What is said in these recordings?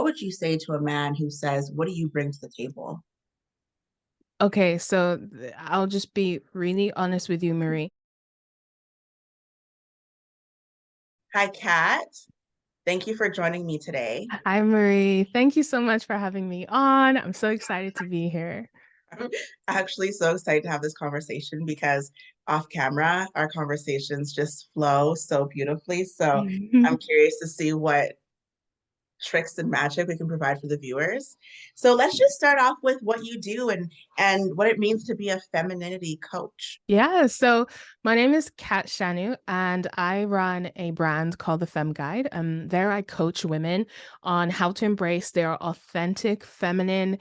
would you say to a man who says, "What do you bring to the table?" Okay, so I'll just be really honest with you, Marie. Hi, Kat. Thank you for joining me today. Hi, Marie. Thank you so much for having me on. I'm so excited to be here. I'm actually so excited to have this conversation because off camera, our conversations just flow so beautifully. So I'm curious to see what tricks and magic we can provide for the viewers. So let's just start off with what you do and what it means to be a femininity coach. Yeah, so my name is Cat Shanu, and I run a brand called the Fem Guide. There I coach women on how to embrace their authentic feminine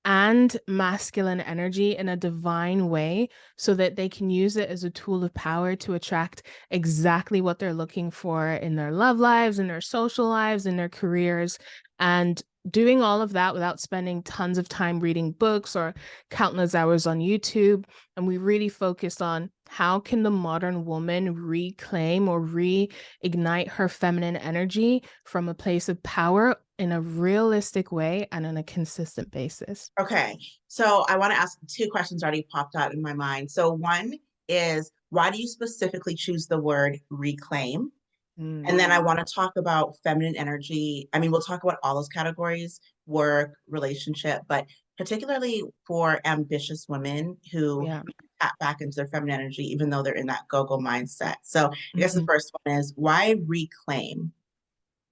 and masculine energy in a divine way so that they can use it as a tool of power to attract exactly what they're looking for in their love lives, in their social lives, in their careers. And doing all of that without spending tons of time reading books or countless hours on YouTube, and we really focused on how can the modern woman reclaim or reignite her feminine energy from a place of power in a realistic way and on a consistent basis. Okay, so I want to ask two questions already popped out in my mind. So one is, why do you specifically choose the word reclaim? And then I want to talk about feminine energy. I mean, we'll talk about all those categories, work, relationship, but particularly for ambitious women who Yeah. tap back into their feminine energy, even though they're in that go-go mindset. So I guess the Mhm. first one is, why reclaim?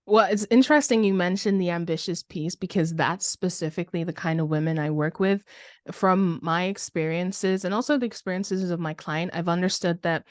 Well, it's interesting you mentioned the ambitious piece because that's specifically the kind of women I work with. From my experiences and also the experiences of my client, I've understood that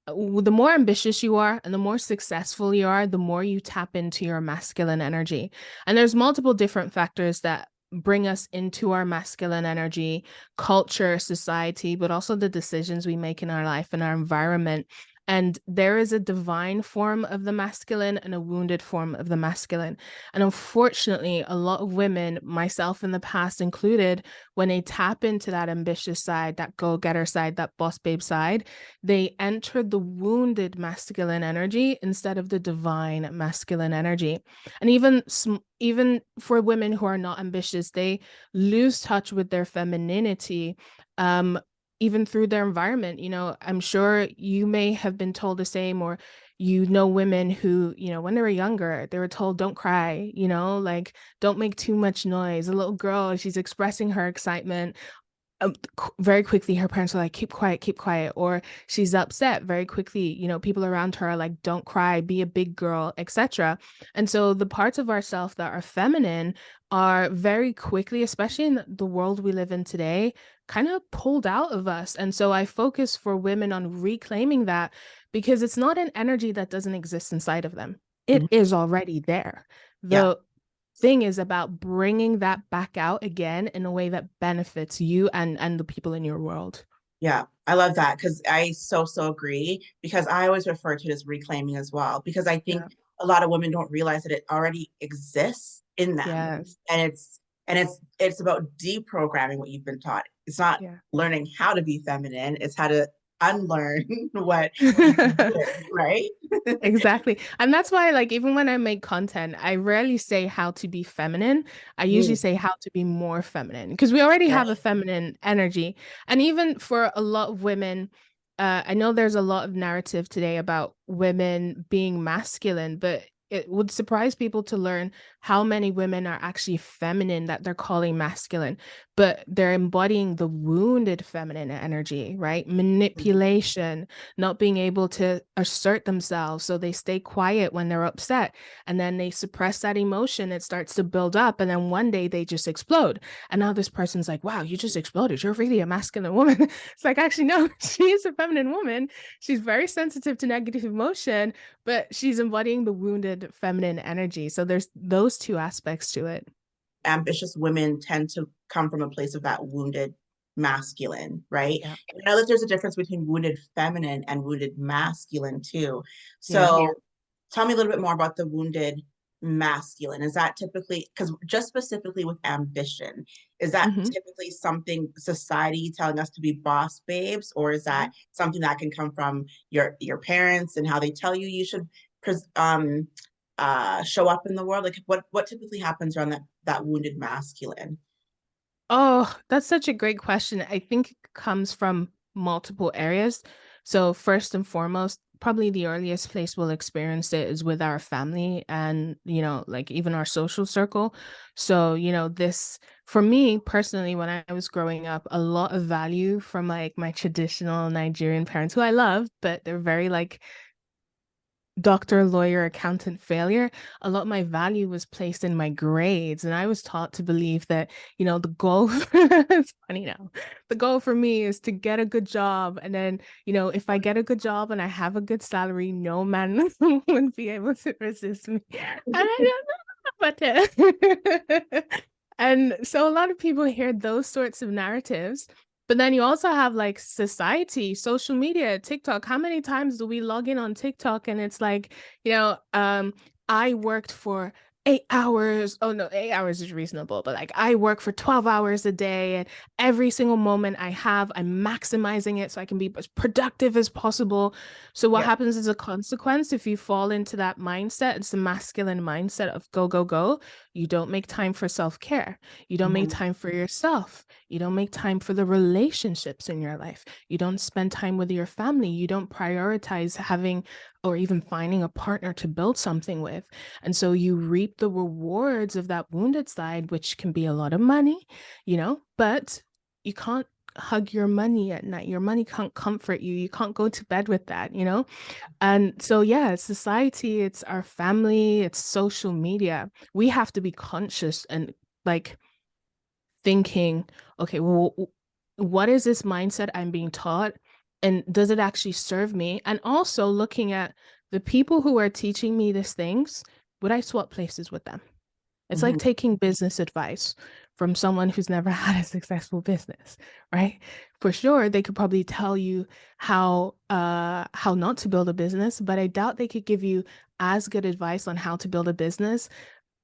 the more ambitious you are and the more successful you are, the more you tap into your masculine energy. And there's multiple different factors that bring us into our masculine energy, culture, society, but also the decisions we make in our life and our environment. And there is a divine form of the masculine and a wounded form of the masculine. And unfortunately, a lot of women, myself in the past included, when they tap into that ambitious side, that go getter side, that boss babe side, they entered the wounded masculine energy instead of the divine masculine energy. And even for women who are not ambitious, they lose touch with their femininity, um even through their environment. I'm sure you may have been told the same, or women who, when they were younger, they were told don't cry, like don't make too much noise. A little girl, she's expressing her excitement, very quickly her parents are like keep quiet, or she's upset very quickly, people around her are like don't cry, be a big girl, etc. And so the parts of ourselves that are feminine are very quickly, especially in the world we live in today, kind of pulled out of us. And so I focus for women on reclaiming that, because it's not an energy that doesn't exist inside of them. Mhm. It is already there. Yeah. The thing is about bringing that back out again in a way that benefits you and the people in your world. Yeah, I love that because I so agree because I always refer to it as reclaiming as well because I think Yeah. a lot of women don't realize that it already exists in them. Yes. And it's about deprogramming what you've been taught. It's not Yeah. learning how to be feminine, it's how to unlearn what you've been doing, right? Exactly. And that's why, like, even when I make content, I rarely say how to be feminine. I usually Mm, say how to be more feminine, because we already have a right. feminine energy. And even for a lot of women, I know there's a lot of narrative today about women being masculine, but it would surprise people to learn how many women are actually feminine that they're calling masculine, but they're embodying the wounded feminine energy, right? Manipulation, not being able to assert themselves. So they stay quiet when they're upset, and then they suppress that emotion. It starts to build up. And then one day they just explode. And now this person's like, wow, you just exploded. You're really a masculine woman. It's like, actually, no, she is a feminine woman. She's very sensitive to negative emotion, but she's embodying the wounded feminine energy. So there's those two aspects to it. Ambitious women tend to come from a place of that wounded masculine, right? Yeah. And I know that there's a difference between wounded feminine and wounded masculine too. Yeah. So tell me a little bit more about the wounded masculine. Is that typically, because just specifically with ambition, is that Mhm. typically something society telling us to be boss babes, or is that something that can come from your parents and how they tell you you should show up in the world? Like what typically happens around that wounded masculine? Oh, that's such a great question. I think it comes from multiple areas. So first and foremost, probably the earliest place we'll experience it is with our family and, like even our social circle. So, this for me personally, when I was growing up, a lot of value from like my traditional Nigerian parents, who I love, but they're very like doctor, lawyer, accountant failure, a lot of my value was placed in my grades. And I was taught to believe that, the goal, it's funny now, the goal for me is to get a good job. And then, if I get a good job and I have a good salary, no man would be able to resist me. And I don't know, but and so a lot of people hear those sorts of narratives. But then you also have like society, social media, TikTok. How many times do we log in on TikTok and it's like, I worked for 8 hours. Oh no, 8 hours is reasonable, but like I work for 12 hours a day and every single moment I have, I'm maximizing it so I can be as productive as possible. So what Yeah. happens as a consequence if you fall into that mindset? It's the masculine mindset of go, go, go. You don't make time for self-care. You don't make Mhm. time for yourself. You don't make time for the relationships in your life. You don't spend time with your family. You don't prioritize having or even finding a partner to build something with. And so you reap the rewards of that wounded side, which can be a lot of money, but you can't hug your money at night. Your money can't comfort you. You can't go to bed with that. And so, yeah, it's society, it's our family, it's social media. We have to be conscious and like thinking, okay, well, what is this mindset I'm being taught? And does it actually serve me? And also looking at the people who are teaching me these things, would I swap places with them? It's like Mhm. taking business advice from someone who's never had a successful business, right? For sure, they could probably tell you how not to build a business, but I doubt they could give you as good advice on how to build a business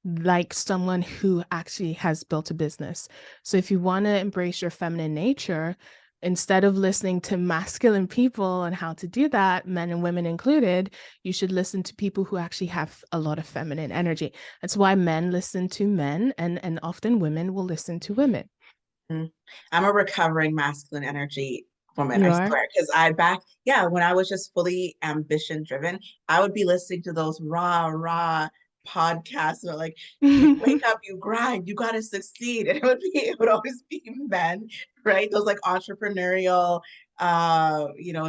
like someone who actually has built a business. So if you want to embrace your feminine nature, instead of listening to masculine people and how to do that, men and women included, you should listen to people who actually have a lot of feminine energy. That's why men listen to men and often women will listen to women. Mhm. I'm a recovering masculine energy woman, You I are? swear. Because yeah, when I was just fully ambition driven, I would be listening to those raw podcasts that are like, you wake up, you grind, you gotta succeed. And it would always be men, right? Those like entrepreneurial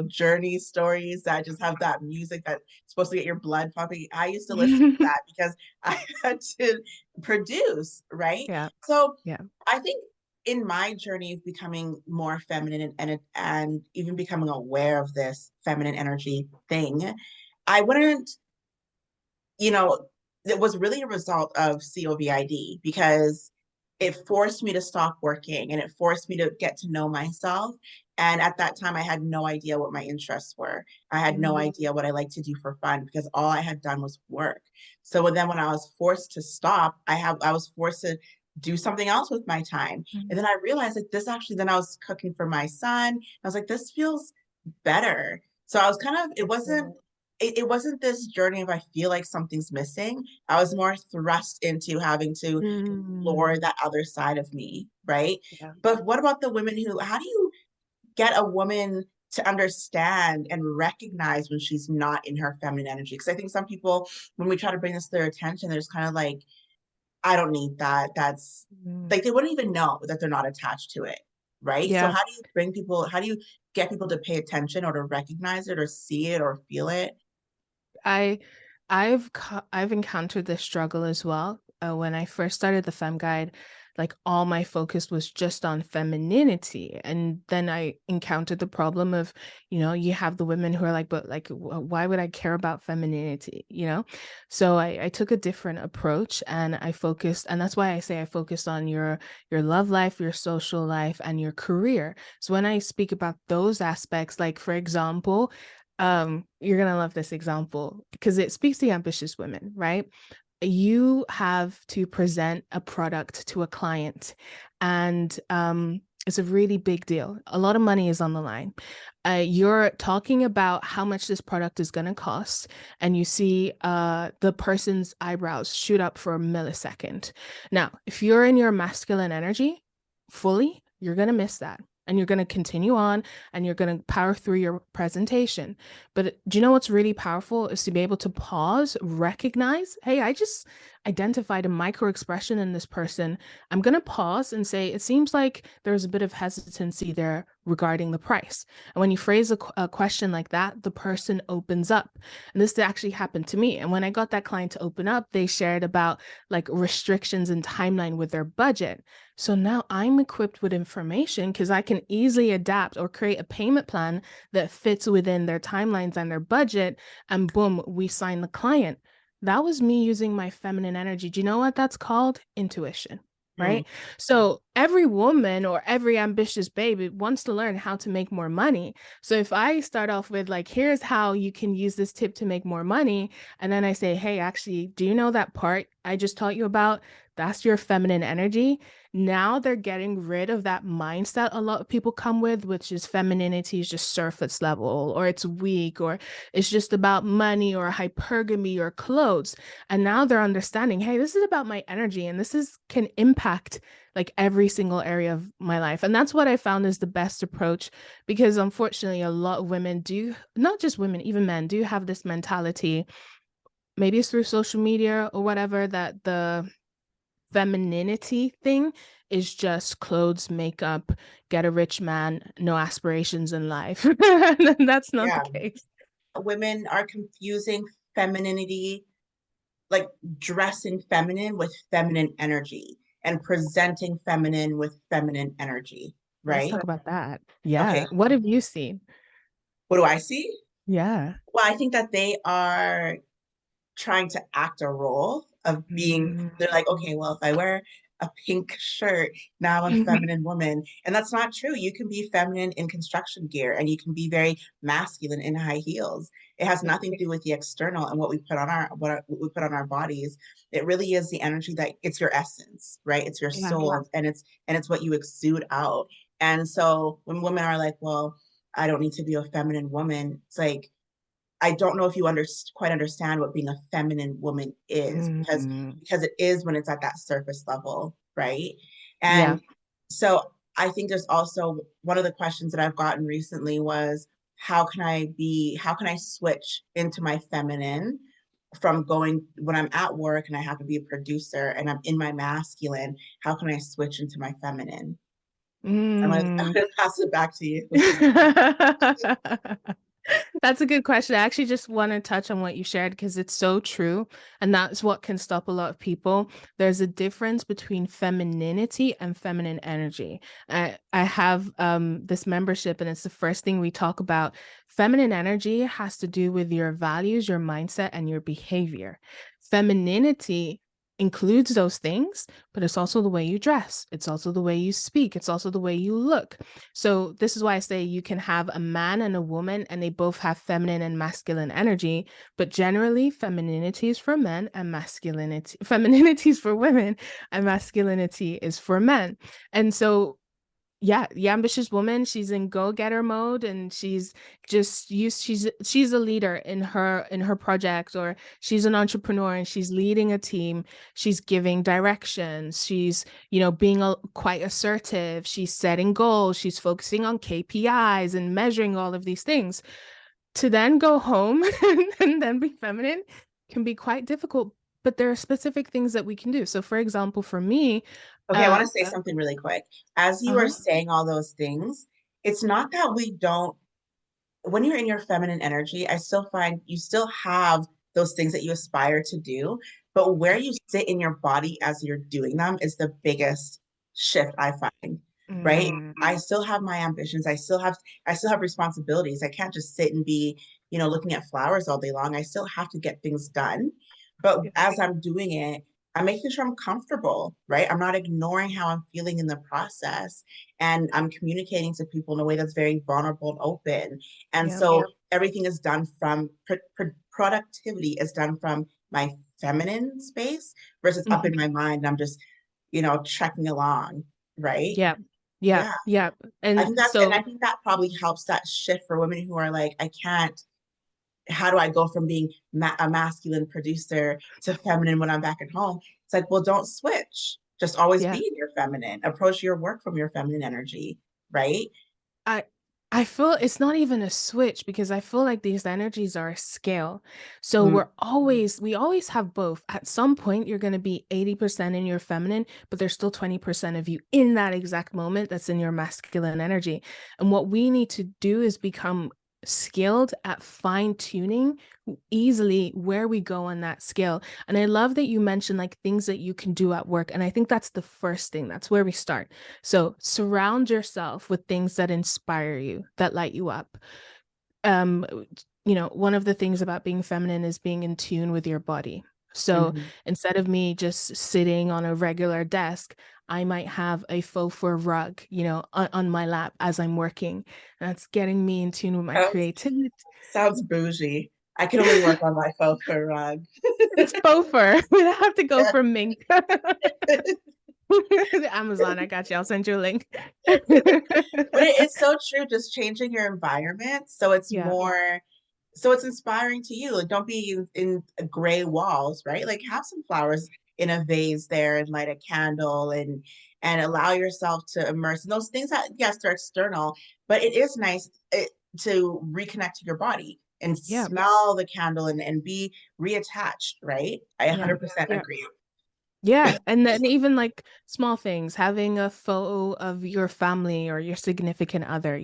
journey stories that just have that music that's supposed to get your blood pumping. I used to listen to that because I had to produce, right? Yeah, So yeah. I think in my journey of becoming more feminine and even becoming aware of this feminine energy thing, I wouldn't, you know, it was really a result of COVID because it forced me to stop working and it forced me to get to know myself. And at that time, I had no idea what my interests were. I had no Mm, idea what I like to do for fun because all I had done was work. So then when I was forced to stop, I was forced to do something else with my time. And mm, then I realized that this actually, then I was cooking for my son. I was like, this feels better. So I was kind of, it wasn't this journey of I feel like something's missing. I was more thrust into having to explore mm, that other side of me, right? yeah. But what about the women how do you get a woman to understand and recognize when she's not in her feminine energy? Because I think some people, when we try to bring this to their attention, they're just kind of like, I don't need that. That's Mm. like they wouldn't even know that they're not attached to it, right? So Yeah. how do you get people to pay attention or to recognize it or see it or feel it? I I've encountered this struggle as well. When I first started the Fem Guide, like all my focus was just on femininity, and then I encountered the problem of, you have the women who are like, but like, why would I care about femininity? So I took a different approach, and I focused, and that's why I say I focused on your love life, your social life, and your career. So when I speak about those aspects, like for example, you're gonna love this example because it speaks to ambitious women, right? You have to present a product to a client, and It's a really big deal. A lot of money is on the line. You're talking about how much this product is going to cost, and you see the person's eyebrows shoot up for a millisecond. Now, if you're in your masculine energy fully, you're going to miss that. And you're going to continue on and you're going to power through your presentation. But do you know what's really powerful is to be able to pause, recognize, hey, I just identified a micro expression in this person. I'm going to pause and say, it seems like there's a bit of hesitancy there regarding the price. And when you phrase a question like that, the person opens up. And this actually happened to me. And when I got that client to open up, they shared about like restrictions and timeline with their budget. So now I'm equipped with information because I can easily adapt or create a payment plan that fits within their timelines and their budget. And boom, we sign the client. That was me using my feminine energy. Do you know what that's called? Intuition, Mm, right? So every woman or every ambitious baby wants to learn how to make more money. So if I start off with like, here's how you can use this tip to make more money, and then I say, hey, actually, do you know that part I just taught you about? That's your feminine energy. Now they're getting rid of that mindset a lot of people come with, which is femininity is just surface level, or it's weak, or it's just about money or hypergamy or clothes. And now they're understanding, hey, this is about my energy and this is can impact like every single area of my life. And that's what I found is the best approach because unfortunately a lot of women do, not just women, even men do have this mentality, maybe it's through social media or whatever, that the femininity thing is just clothes, makeup, get a rich man, no aspirations in life. And that's not the yeah. case. Women are confusing femininity, like dressing feminine with feminine energy and presenting feminine with feminine energy, Let's right? talk about that. Okay, Yeah. What have you seen? what do I see? Yeah. Well, I think that they are trying to act a role of being, Mm. they're like, okay, well, if I wear a pink shirt, now I'm a feminine woman. And that's not true. You can be feminine in construction gear and you can be very masculine in high heels. It has nothing to do with the external and what we put on what we put on our bodies. It really is the energy that it's your essence, right? It's your Yeah. soul and it's what you exude out. And so when women are like, well, I don't need to be a feminine woman, it's like I don't know if you quite understand what being a feminine woman is Mm. because it is when it's at that surface level, right? Yeah. And so I think there's also one of the questions that I've gotten recently was how can I switch into my feminine from going when I'm at work and I have to be a producer and I'm in my masculine, how can I switch into my feminine? I'm Mm. gonna pass it back to you. That's a good question. I actually just want to touch on what you shared because it's so true. And that's what can stop a lot of people. There's a difference between femininity and feminine energy. I have this membership, and it's the first thing we talk about. Feminine energy has to do with your values, your mindset, and your behavior. Femininity includes those things, but it's also the way you dress. It's also the way you speak. It's also the way you look. So this is why I say you can have a man and a woman and they both have feminine and masculine energy, but generally femininity is for men and femininity is for women and masculinity is for men. And so yeah, the ambitious woman, she's in go-getter mode and she's just used she's a leader in her project, or she's an entrepreneur and she's leading a team, she's giving directions, she's, you know, being quite assertive, she's setting goals, she's focusing on KPIs and measuring all of these things. To then go home and then be feminine can be quite difficult, but there are specific things that we can do. So for example, for me, Okay, I uh want to say something really quick. As you are uh-huh. saying all those things, it's not that we don't, when you're in your feminine energy, I still find you still have those things that you aspire to do, but where you sit in your body as you're doing them is the biggest shift I find, right? Mm. I still have my ambitions. I still have responsibilities. I can't just sit and be, looking at flowers all day long. I still have to get things done. But Yeah. as I'm doing it, I'm making sure I'm comfortable, right? I'm not ignoring how I'm feeling in the process. And I'm communicating to people in a way that's very vulnerable and open. And Yeah. so everything is done from productivity is done from my feminine space versus up Mhm. in my mind. I'm just, trekking along, right? Yeah. Yeah. Yeah. Yeah. I And think that's, and so I think that probably helps that shift for women who are like, I can't, how do I go from being a masculine producer to feminine when I'm back at home? It's like, well, don't switch. Just always be yeah. in your feminine. Approach your work from your feminine energy, right? I I feel it's not even a switch because I feel like these energies are a scale. So Mm, we always have both. At some point, you're going to be 80% in your feminine, but there's still 20% of you in that exact moment that's in your masculine energy. And what we need to do is become skilled at fine tuning easily where we go on that scale. And I love that you mentioned like things that you can do at work. And I think that's the first thing. That's where we start. So surround yourself with things that inspire you, that light you up. Um, one of the things about being feminine is being in tune with your body. So mhm. instead of me just sitting on a regular desk, I might have a faux fur rug, on my lap as I'm working. That's getting me in tune with my Sounds, creativity. sounds bougie. I can only work on my faux fur rug. It's faux fur. We don't have to go Yeah. for mink. Amazon, I got you. I'll send you a link. But it's so true, just changing your environment so it's Yeah. more, so it's inspiring to you. Like, don't be in gray walls, right? Like, have some flowers in a vase there and light a candle and allow yourself to immerse in those things that, yes, they're external, but it is nice to reconnect to your body and Yeah. smell the candle and be reattached, right? I Yeah. 100% Yeah. agree. Yeah, and then even like small things, having a photo of your family or your significant other,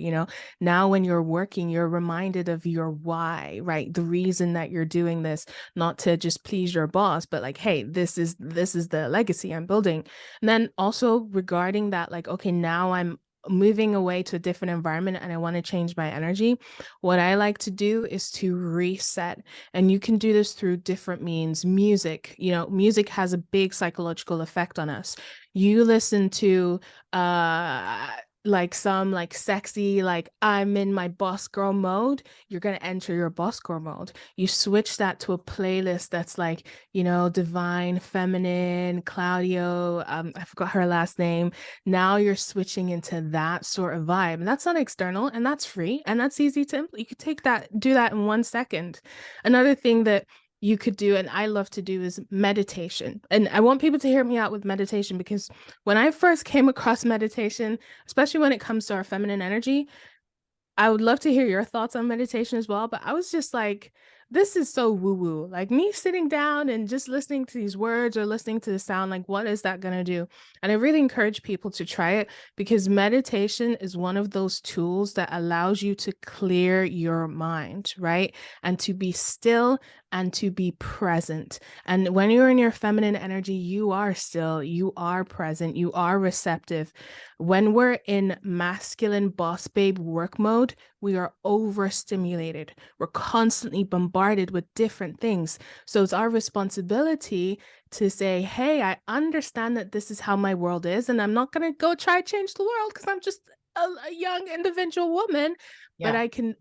now when you're working, you're reminded of your why, right? The reason that you're doing this, not to just please your boss, but like, hey, this is the legacy I'm building. And then also regarding that, like, okay, now I'm moving away to a different environment and I want to change my energy. What I like to do is to reset, and you can do this through different means. Music has a big psychological effect on us. You listen to uh like some like sexy, like I'm in my boss girl mode, you're going to enter your boss girl mode. You switch that to a playlist that's like, divine feminine Claudio, I forgot her last name. Now you're switching into that sort of vibe, and that's not external, and that's free, and that's easy to you could do that in 1 second. Another thing that you could do, and I love to do, is meditation. And I want people to hear me out with meditation because when I first came across meditation, especially when it comes to our feminine energy, I would love to hear your thoughts on meditation as well, but I was just like, this is so woo-woo. Like me sitting down and just listening to these words or listening to the sound, like what is that going to do? And I really encourage people to try it because meditation is one of those tools that allows you to clear your mind, right? And to be still and to be present. And when you're in your feminine energy, you are still, you are present, you are receptive. When we're in masculine boss babe work mode, we are overstimulated. We're constantly bombarded with different things. So it's our responsibility to say, hey, I understand that this is how my world is, and I'm not going to go try to change the world because I'm just a young individual woman, but Yeah. I can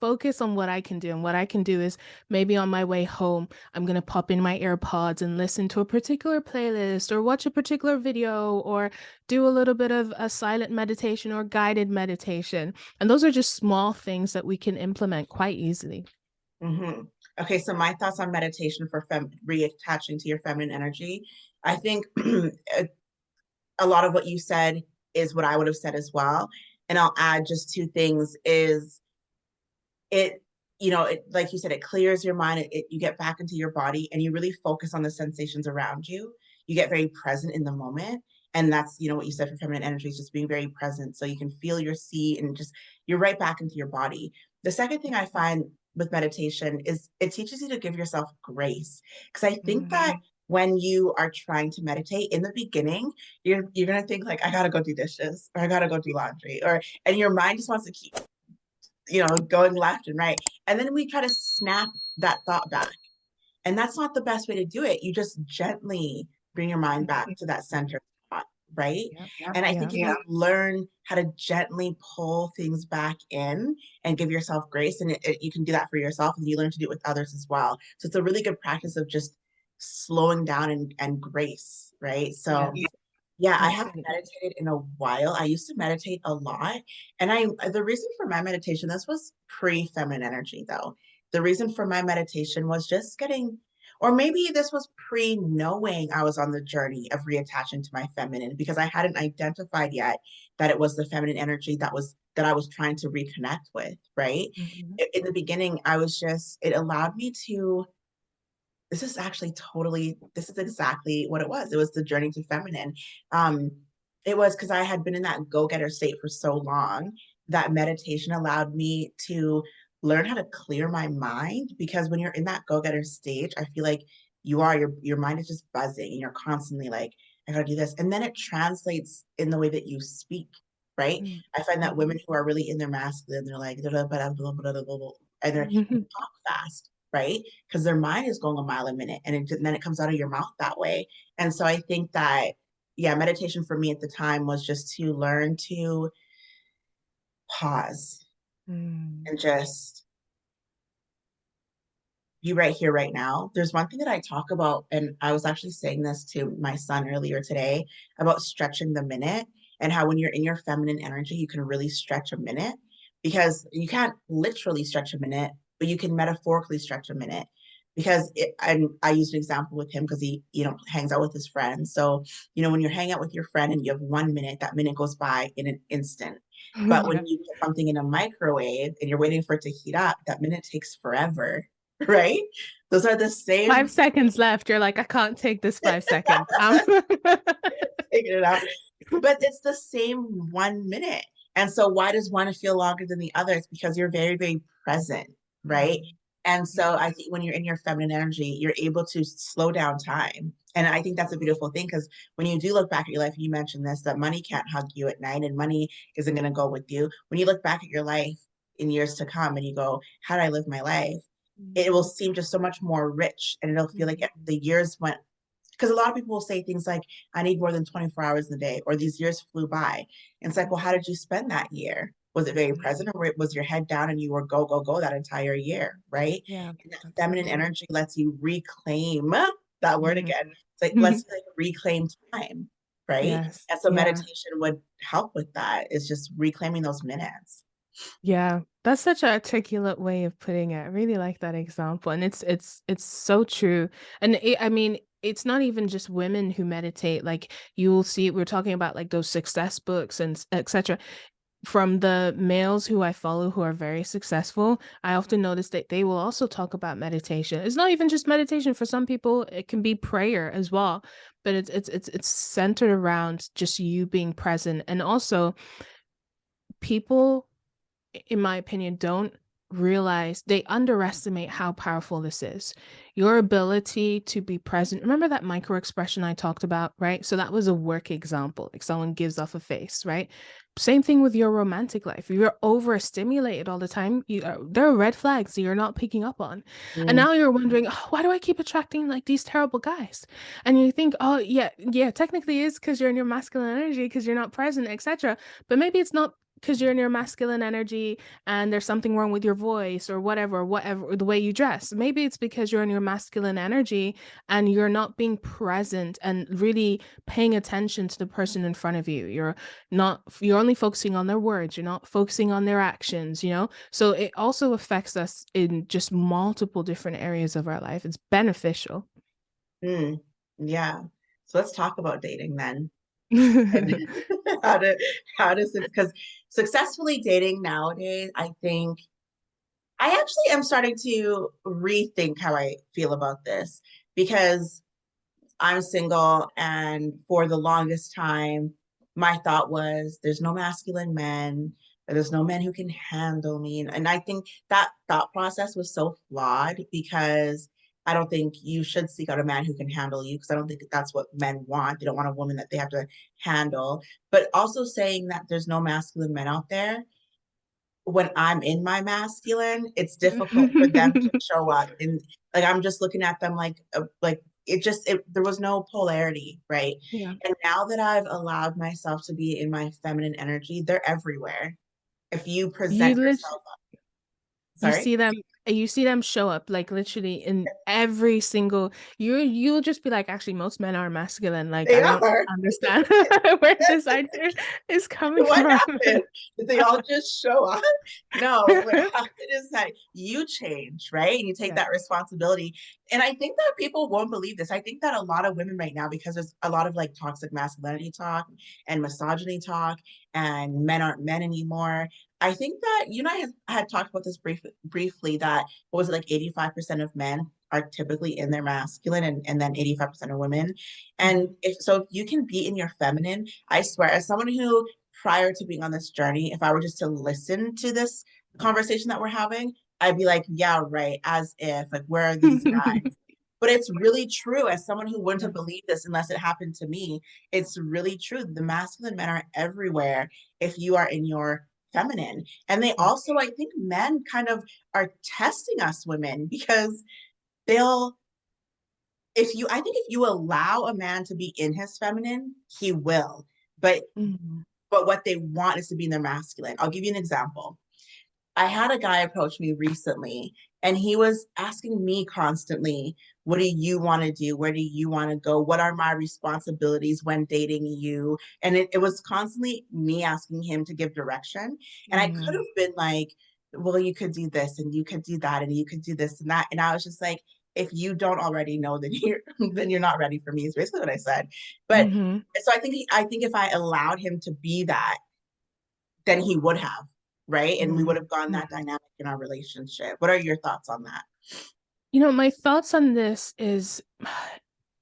focus on what I can do. And what I can do is maybe on my way home, I'm going to pop in my AirPods and listen to a particular playlist or watch a particular video or do a little bit of a silent meditation or guided meditation. And those are just small things that we can implement quite easily. Hmm. Okay, so my thoughts on meditation for reattaching to your feminine energy. I think a lot of what you said is what I would have said as well. And I'll add just two things is it, like you said, it clears your mind. You get back into your body and you really focus on the sensations around you. You get very present in the moment. And that's, what you said for feminine energy is just being very present. So you can feel your seat and just, you're right back into your body. The second thing I find with meditation is it teaches you to give yourself grace. Because I think Mm. that when you are trying to meditate in the beginning, you're gonna think like, I gotta go do dishes or I gotta go do laundry, and your mind just wants to keep going left and right. And then we try to snap that thought back. And that's not the best way to do it. You just gently bring your mind back to that center thought, right? Yeah. And I Yeah. think if you learn how to gently pull things back in and give yourself grace, and you can do that for yourself and you learn to do it with others as well. So it's a really good practice of just slowing down and grace, right? So Yes. Yeah, I That's haven't it. meditated in a while. I used to meditate a lot. And the reason for my meditation, this was pre-feminine energy though. The reason for my meditation was just getting, or maybe this was pre-knowing I was on the journey of reattaching to my feminine because I hadn't identified yet that it was the feminine energy that I was trying to reconnect with, right? Mhm. In the beginning, it allowed me to this is actually totally this is exactly what it was. It was the journey to feminine. um it was because I had been in that go-getter state for so long that meditation allowed me to learn how to clear my mind, because when you're in that go-getter stage, I feel like your mind is just buzzing and you're constantly like, I gotta do this, and then it translates in the way that you speak, right? Mhm. I find that women Mhm. who are really in their masculine, they're like blah, blah, blah, blah, blah, blah, blah, and they Mhm. talk fast, right? Because their mind is going a mile a minute, and then it comes out of your mouth that way. And so I think that, yeah, meditation for me at the time was just to learn to pause Mm. and just be right here, right now. There's one thing that I talk about, and I was actually saying this to my son earlier today about stretching the minute, and how when you're in your feminine energy, you can really stretch a minute, because you can't literally stretch a minute, but you can metaphorically stretch a minute. Because I used an example with him because he, hangs out with his friends. So, when you're hanging out with your friend and you have 1 minute, that minute goes by in an instant. But when Yeah. you put something in a microwave and you're waiting for it to heat up, that minute takes forever. Right? Those are the Five same. seconds left. You're like, I can't take this 5 seconds. Figure it out. But it's the same 1 minute. And so why does one feel longer than the other? It's because you're very, very present, right? Mm. And so Yeah. I think when you're in your feminine energy, you're able to slow down time. And I think that's a beautiful thing, because when you do look back at your life, and you mentioned this, that money can't hug you at night and money isn't going to go with you. When you look back at your life in years to come and you go, how did I live my life? It will Mm. seem just so much more rich, and it'll feel like Mm. the years went, because a lot of people will say things like, I need more than 24 hours in a day, or these years flew by. And it's like, well, how did you spend that year? Was it very Mm. present, or was your head down and you were go, go, go that entire year? Right. Yeah, And that feminine absolutely. energy lets you reclaim that word Mhm. again. It's like, let's like reclaim time. Right. Yes. And so Yeah. meditation would help with that. It's just reclaiming those minutes. Yeah. That's such an articulate way of putting it. I really like that example. And it's so true. And I mean, it's not even just women who meditate. Like you'll see, we're talking about like those success books and etc. From the males who I follow who are very successful, I often notice that they will also talk about meditation. It's not even just meditation. For some people, it can be prayer as well. But it's centered around just you being present. And also people, in my opinion, don't realize, they underestimate how powerful this is. Your ability to be present. Remember that micro expression I talked about, right? So that was a work example, like someone gives off a face, right? Same thing with your romantic life. If you're overstimulated all the time, there are red flags that you're not picking up on. And Mm, now you're wondering, oh, why do I keep attracting like these terrible guys? And you think, oh, yeah, yeah, technically it's because you're in your masculine energy, because you're not present, etc. But maybe it's not because you're in your masculine energy and there's something wrong with your voice or whatever, the way you dress. Maybe it's because you're in your masculine energy and you're not being present and really paying attention to the person in front of you. You're only focusing on their words, you're not focusing on their actions. So it also affects us in just multiple different areas of our life. It's beneficial. mm, yeah. So let's talk about dating then. And how to because successfully dating nowadays, I think I actually am starting to rethink how I feel about this, because I'm single, and for the longest time, my thought was there's no masculine men, there's no men who can handle me. And I think that thought process was so flawed, because I don't think you should seek out a man who can handle you, because I don't think that's what men want. They don't want a woman that they have to handle. But also saying that there's no masculine men out there, when I'm in my masculine, it's difficult for them to show up. And like I'm just looking at them like there was no polarity, right? Yeah. And now that I've allowed myself to be in my feminine energy, they're everywhere. If you You present lit yourself up, you sorry. see them. And you see them show up like literally in every single you'll just be like, actually, most men are masculine. Like, They I don't are. understand where this idea is coming What from. happened? Did they all just show up? No, what happened is that you change, right? And you take Yeah. that responsibility. And I think that people won't believe this. I think that a lot of women right now, because there's a lot of like toxic masculinity talk and misogyny talk, and men aren't men anymore. I think that you and I had talked about this briefly that what was it, like 85% of men are typically in their masculine, and then 85% of women. And Mhm. if you can be in your feminine, I swear, as someone who prior to being on this journey, if I were just to listen to this conversation that we're having, I'd be like, yeah, right, as if, like, where are these guys? But it's really true. As someone who wouldn't Yeah. have believed this unless it happened to me, it's really true. The masculine men are everywhere if you are in your feminine. And they Yeah. also, I think men kind of are testing us women because they'll, I think if you allow a man to be in his feminine, he will. But Mhm. what they want is to be in their masculine. I'll give you an example. I had a guy approach me recently, and he was asking me constantly, what do you want to do? Where do you want to go? What are my responsibilities when dating you? And it was constantly me asking him to give direction. And I could Mhm. have been like, well, you could do this and you could do that and you could do this and that. And I was just like, if you don't already know, then you're then you're not ready for me, is basically what I said. But Mhm. so I think if I allowed him to be that, then he would have, right? And we would have gone that Mhm. dynamic in our relationship. What are your thoughts on that? My thoughts on this is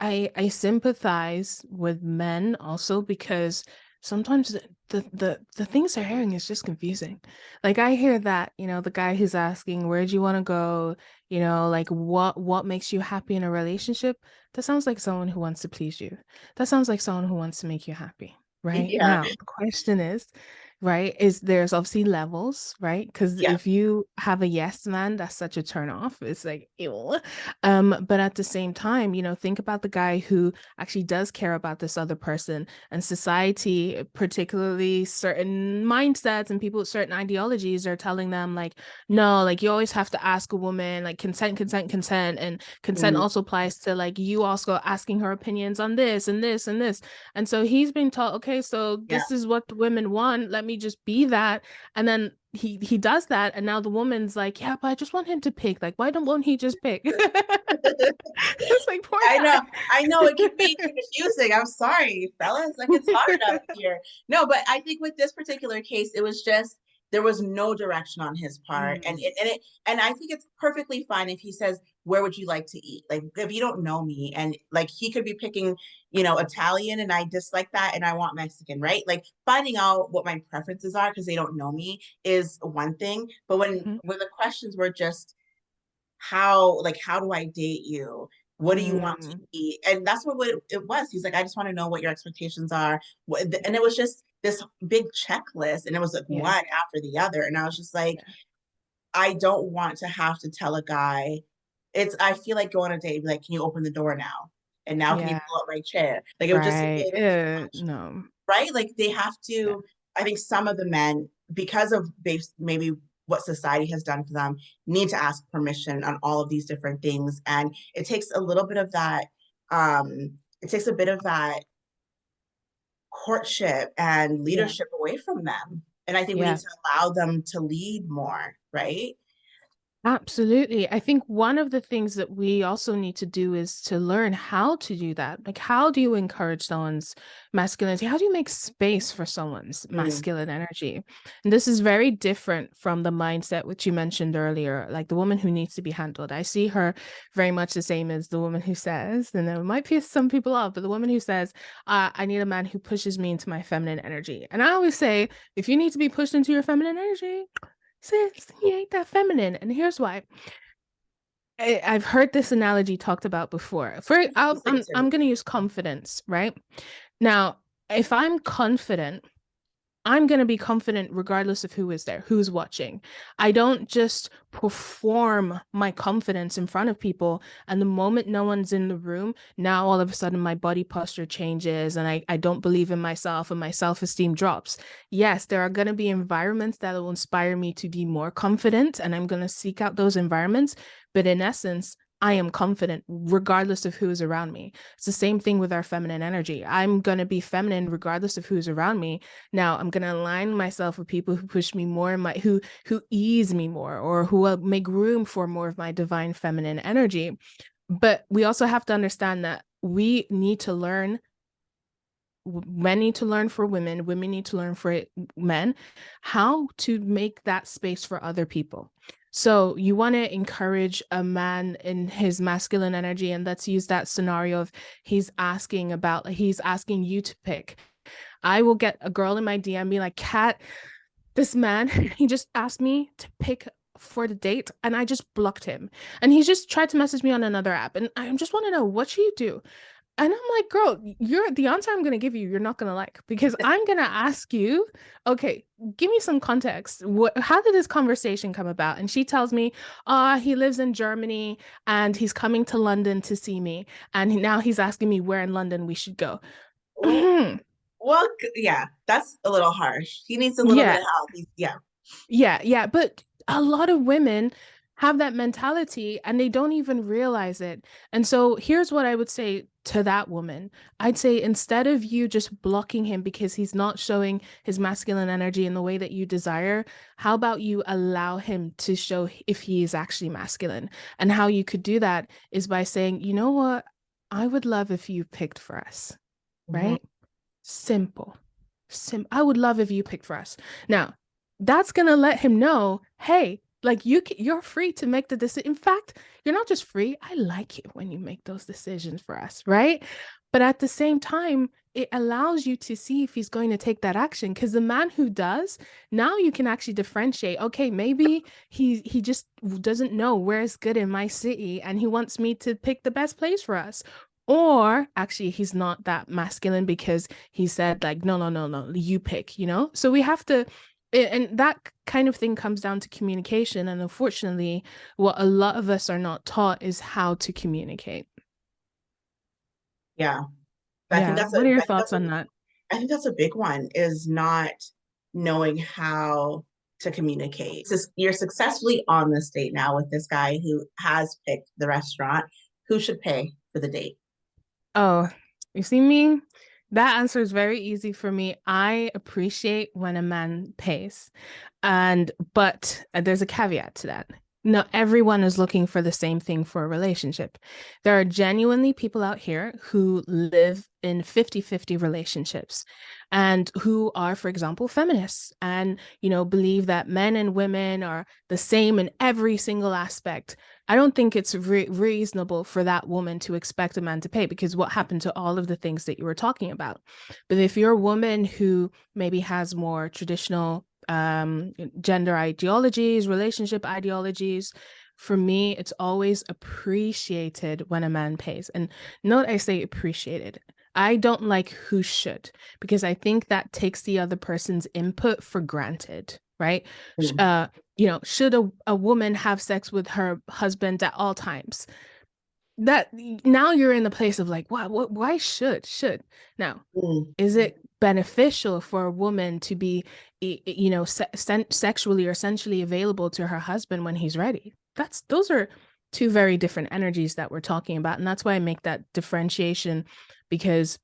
I sympathize with men also because sometimes the things they're hearing is just confusing. Like, I hear that, the guy who's asking, where do you want to go? Like, what makes you happy in a relationship? That sounds like someone who wants to please you. That sounds like someone who wants to make you happy. Right? Yeah, Now, the question is, right, is there's obviously levels, right? Because yeah, if you have a yes man, that's such a turn off. It's like, ew. But at the same time, think about the guy who actually does care about this other person, and society, particularly certain mindsets and people with certain ideologies, are telling them like, no, like, you always have to ask a woman, like, consent, consent, consent. And consent mm, also applies to like you also asking her opinions on this and this and this. And so he's been taught, okay, so yeah. this is what the women want. Let me just be that. And then he does that, and now the woman's like, yeah, but I just want him to pick. Like, won't he just pick? It's like, poor I know, guy. I know it can be confusing. I'm sorry, fellas. Like it's hard out here. No, but I think with this particular case, it was just there was no direction on his part, and Mm, I think it's perfectly fine if he says, "Where would you like to eat?" Like if you don't know me, and like he could be picking, Italian, and I dislike that, and I want Mexican, right? Like finding out what my preferences are because they don't know me is one thing, but mhm, when the questions were just how do I date you? What do you want to mm, eat? And that's what it was. He's like, I just want to know what your expectations are. And it was just this big checklist, and it was like yeah, one after the other. And I was just like, yeah, I don't want to have to tell a guy. I feel like going on a date, and be like, can you open the door now? And now can you yeah, pull up my chair? Like it would just be right. a bit too much, No, right? Like they have yeah, to, I think some of the men, because of maybe what society has done for them, need to ask permission on all of these different things. And it takes a little bit of that, it takes a bit of that courtship and yeah. leadership away from them. And I think we need Yeah. to allow them to lead more, right? Absolutely. I think one of the things that we also need to do is to learn how to do that. Like, how do you encourage someone's masculinity? How do you make space for someone's Mm, masculine energy? And this is very different from the mindset which you mentioned earlier, like the woman who needs to be handled. I see her very much the same as the woman who says, and it might piss some people off, but the woman who says, I need a man who pushes me into my feminine energy. And I always say, if you need to be pushed into your feminine energy, sis, he ain't that feminine. And here's why. I've heard this analogy talked about before. interesting to I'm me. gonna use confidence, right? Now, if I'm confident, I'm going to be confident regardless of who is there, who's watching. I don't just perform my confidence in front of people. And the moment no one's in the room, now all of a sudden my body posture changes and I don't believe in myself and my self-esteem drops. Yes, there are going to be environments that will inspire me to be more confident, and I'm going to seek out those environments. But in essence, I am confident regardless of who is around me. It's the same thing with our feminine energy. I'm going to be feminine regardless of who's around me. Now I'm going to align myself with people who push me more, who ease me more, or who will make room for more of my divine feminine energy. But we also have to understand that we need to learn, men need to learn for women need to learn for men, how to make that space for other people. So you want to encourage a man in his masculine energy, and let's use that scenario of he's asking you to pick. I will get a girl in my DM be like, Cat, this man, he just asked me to pick for the date and I just blocked him. And he just tried to message me on another app. And I just want to know, what should you do? And I'm like, girl, you're the answer I'm gonna give you, you're not gonna like, because I'm gonna ask you, okay, give me some context. How did this conversation come about? And she tells me, he lives in Germany and he's coming to London to see me. And now he's asking me where in London we should go. Well, yeah, that's a little harsh. He needs a little bit Yeah, of help. Yeah. yeah. But a lot of women have that mentality and they don't even realize it. And so here's what I would say to that woman. I'd say, instead of you just blocking him because he's not showing his masculine energy in the way that you desire, how about you allow him to show if he is actually masculine? And how you could do that is by saying, you know what? I would love if you picked for us, Mhm. right? Simple. I would love if you picked for us. Now, that's gonna let him know, hey, like you're free to make the decision. In fact, you're not just free. I like it when you make those decisions for us, right? But at the same time, it allows you to see if he's going to take that action. Because the man who does, now you can actually differentiate. Okay, maybe he just doesn't know where is good in my city, and he wants me to pick the best place for us. Or actually, he's not that masculine because he said, like, no, no, no, no, you pick, you know? So we have to, and that kind of thing comes down to communication. And unfortunately, what a lot of us are not taught is how to communicate. Yeah. Yeah. What are your thoughts on that? I think that's a big one, is not knowing how to communicate. You're successfully on this date now with this guy who has picked the restaurant. Who should pay for the date? Oh, you see me? That answer is very easy for me. I appreciate when a man pays. But there's a caveat to that. Not everyone is looking for the same thing for a relationship. There are genuinely people out here who live in 50-50 relationships and who are, for example, feminists and, believe that men and women are the same in every single aspect. I don't think it's reasonable for that woman to expect a man to pay, because what happened to all of the things that you were talking about? But if you're a woman who maybe has more traditional gender ideologies, relationship ideologies, for me, it's always appreciated when a man pays. And note I say appreciated. I don't like who should, because I think that takes the other person's input for granted, right? Mm. Should a woman have sex with her husband at all times? That now you're in the place of like, why should now? Mm. Is it beneficial for a woman to be, sexually or sensually available to her husband when he's ready? Those are two very different energies that we're talking about. And that's why I make that differentiation, because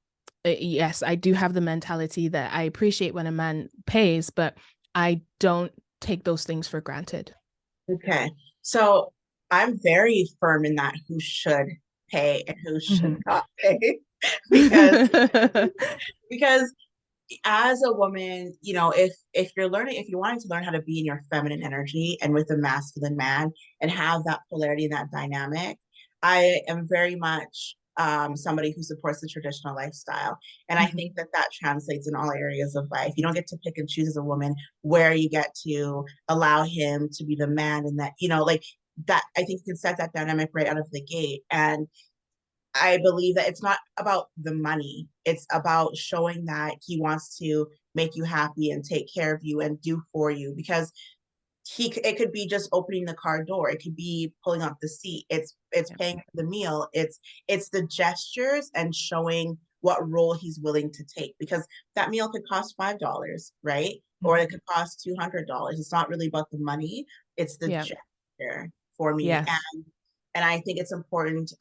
yes, I do have the mentality that I appreciate when a man pays, but I don't take those things for granted. Okay. So I'm very firm in that who should pay and who should Mhm. not pay because because as a woman, if you're learning, if you're wanting to learn how to be in your feminine energy and with a masculine man and have that polarity and that dynamic, I am very much somebody who supports the traditional lifestyle. And I Mhm. think that that translates in all areas of life. You don't get to pick and choose as a woman where you get to allow him to be the man, and that, like that, I think you can set that dynamic right out of the gate. And I believe that it's not about the money. It's about showing that he wants to make you happy and take care of you and do for you, because it could be just opening the car door, it could be pulling up the seat, it's Yeah. paying for the meal, it's the gestures and showing what role he's willing to take, because that meal could cost $5, right? Or it could cost $200. It's not really about the money, it's the Yeah. gesture for me. Yes. And I think it's important,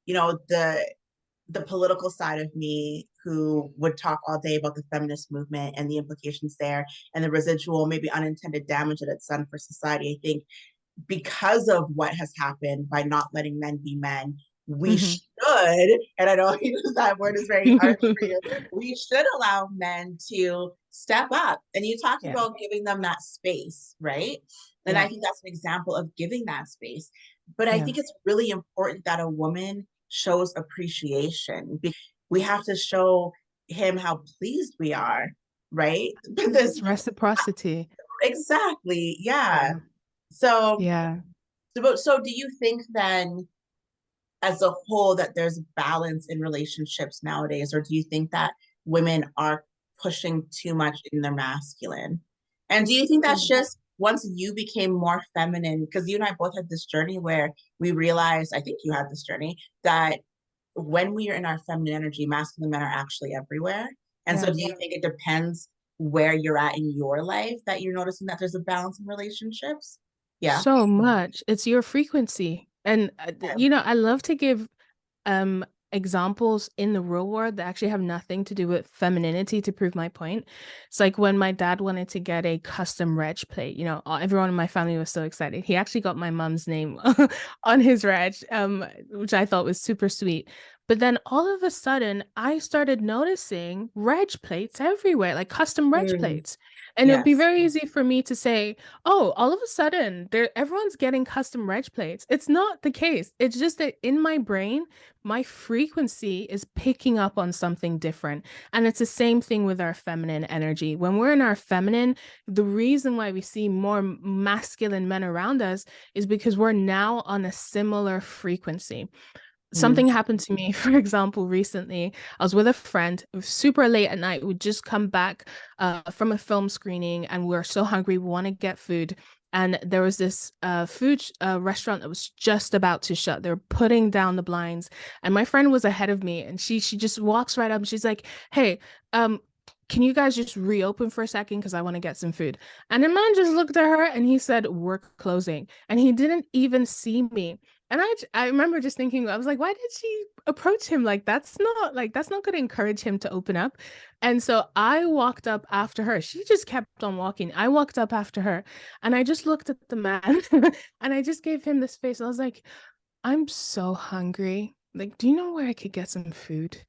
you know, the political side of me who would talk all day about the feminist movement and the implications there and the residual, maybe unintended damage that it's done for society. I think because of what has happened by not letting men be men, we Mhm. should, and I know that word is very harsh for you, we should allow men to step up. And you talked Yeah. about giving them that space, right? And Yeah. I think that's an example of giving that space. But I Yeah. think it's really important that a woman shows appreciation. We have to show him how pleased we are, right? This It's reciprocity. exactly, yeah. Yeah. So, Yeah. so do you think then, as a whole, that there's balance in relationships nowadays, or do you think that women are pushing too much in their masculine? And do you think that's Mm. just once you became more feminine? Because you and I both had this journey where we realized, I think you had this journey, that when we are in our feminine energy, masculine men are actually everywhere. And so, Yeah. do you think it depends where you're at in your life that you're noticing that there's a balance in relationships? Yeah. So much. It's your frequency. And Okay. you know, I love to give um examples in the real world that actually have nothing to do with femininity to prove my point. It's like when my dad wanted to get a custom reg plate, you know, everyone in my family was so excited. He actually got my mom's name on his reg, which I thought was super sweet. But then all of a sudden, I started noticing reg plates everywhere, like custom reg Mm, plates. And it would be yes. very easy for me to say, oh, all of a sudden, everyone's getting custom reg plates. It's not the case. It's just that in my brain, my frequency is picking up on something different. And it's the same thing with our feminine energy. When we're in our feminine, the reason why we see more masculine men around us is because we're now on a similar frequency. Mm. Something happened to me, for example, recently. I was with a friend. It was super late at night. We'd just come back from a film screening and we are so hungry. We want to get food. And there was this food restaurant that was just about to shut. They were putting down the blinds. And my friend was ahead of me. And she just walks right up and she's like, hey, can you guys just reopen for a second? Because I want to get some food. And the man just looked at her and he said, we're closing. And he didn't even see me. And I remember just thinking, I was like, why did she approach him? That's not going to encourage him to open up. And so I walked up after her. She just kept on walking. I walked up after her and I just looked at the man and I just gave him this face. I was like, I'm so hungry. Like, do you know where I could get some food?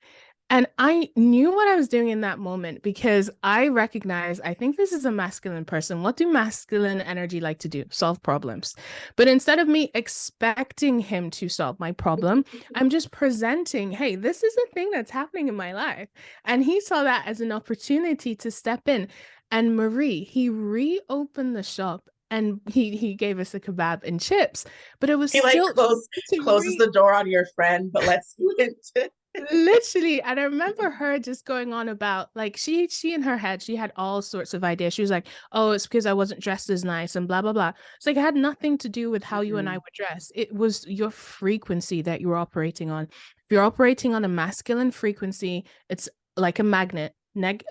And I knew what I was doing in that moment because I recognize, I think this is a masculine person. What do masculine energy like to do? Solve problems. But instead of me expecting him to solve my problem, I'm just presenting, hey, this is a thing that's happening in my life. And he saw that as an opportunity to step in. And Marie, he reopened the shop and he gave us a kebab and chips, but it was He like still to closes the door on your friend, but lets you into. literally. And I remember her just going on about like she in her head, she had all sorts of ideas. She was like, oh, it's because I wasn't dressed as nice and blah blah blah. It's like it had nothing to do with how you and I Mhm. would dress. It was your frequency that you were operating on. If you're operating on a masculine frequency, it's like a magnet.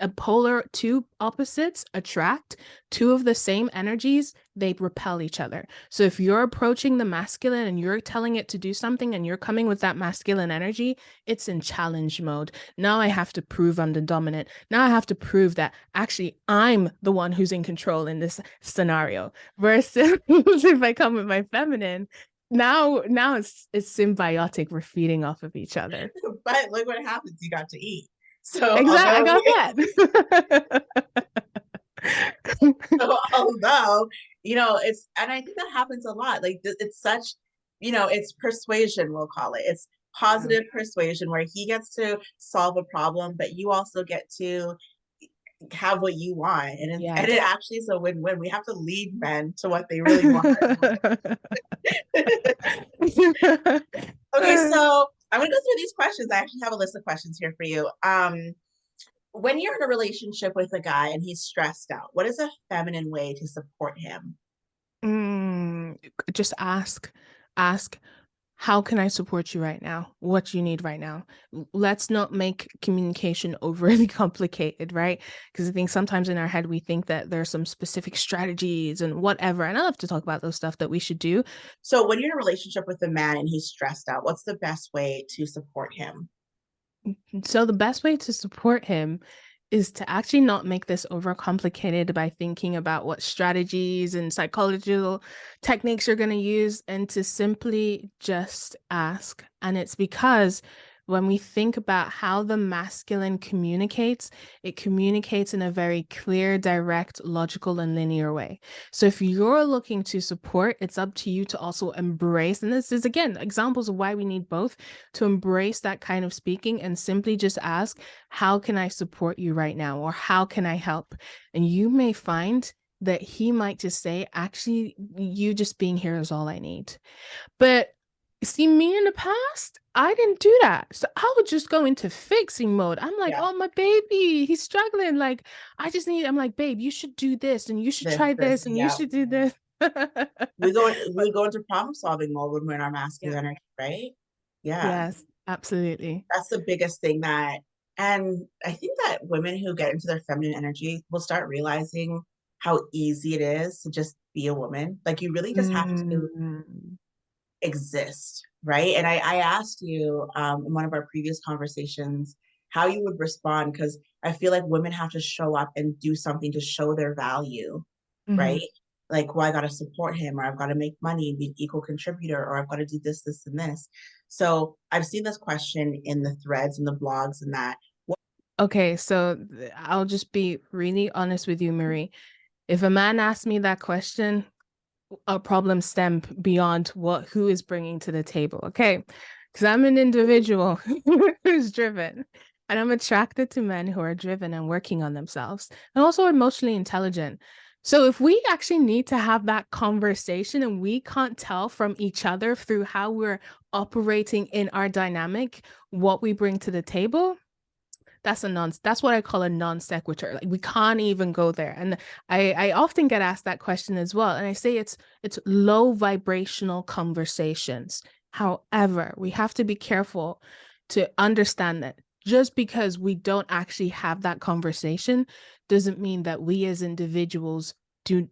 A polar two opposites attract, two of the same energies, they repel each other. So if you're approaching the masculine and you're telling it to do something and you're coming with that masculine energy, it's in challenge mode. Now I have to prove I'm the dominant. Now I have to prove that actually I'm the one who's in control in this scenario. Versus if I come with my feminine, now it's symbiotic. We're feeding off of each other. But look what happens. You got to eat. So Exactly. I although got that. so although it's, and I think that happens a lot. Like it's such, it's persuasion, we'll call it. It's Yeah. positive persuasion where he gets to solve a problem, but you also get to have what you want, and it Yes. actually is a win-win. We have to lead men to what they really want. Okay, so I'm gonna go through these questions. I actually have a list of questions here for you. When you're in a relationship with a guy and he's stressed out, what is a feminine way to support him? Mm, just ask, how can I support you right now? What do you need right now? Let's not make communication overly complicated, right? Because I think sometimes in our head we think that there's some specific strategies and whatever. And I love to talk about those stuff that we should do. So when you're in a relationship with a man and he's stressed out, what's the best way to support him? So the best way to support him is to actually not make this overcomplicated by thinking about what strategies and psychological techniques you're going to use and to simply just ask. And it's because when we think about how the masculine communicates, it communicates in a very clear, direct, logical, and linear way. So if you're looking to support, it's up to you to also embrace. And this is, again, examples of why we need both to embrace that kind of speaking and simply just ask, how can I support you right now? Or how can I help? And you may find that he might just say, actually, you just being here is all I need. But see, me in the past, I didn't do that. So I would just go into fixing mode. I'm like, Yeah, oh, my baby, he's struggling. Like, I'm like, babe, you should do this and you should try this, this and you yeah. should do this. But We go into problem solving mode when we're in our yeah, masculine energy, right? Yeah. yes, absolutely. That's the biggest thing that, and I think that women who get into their feminine energy will start realizing how easy it is to just be a woman. Like you really just have to Mm. exist, right? And I asked you in one of our previous conversations how you would respond because I feel like women have to show up and do something to show their value, right? Mhm. Like, well, I got to support him, or I've got to make money, be an equal contributor, or I've got to do this, this, and this. So I've seen this question in the threads and the blogs and that. Okay, so I'll just be really honest with you, Marie. If a man asks me that question, a problem stem beyond who is bringing to the table. Okay, because I'm an individual who's driven, and I'm attracted to men who are driven and working on themselves, and also emotionally intelligent. So if we actually need to have that conversation and we can't tell from each other through how we're operating in our dynamic what we bring to the table, that's what I call a non sequitur. Like we can't even go there. And I often get asked that question as well. And I say it's low vibrational conversations. However, we have to be careful to understand that just because we don't actually have that conversation doesn't mean that we as individuals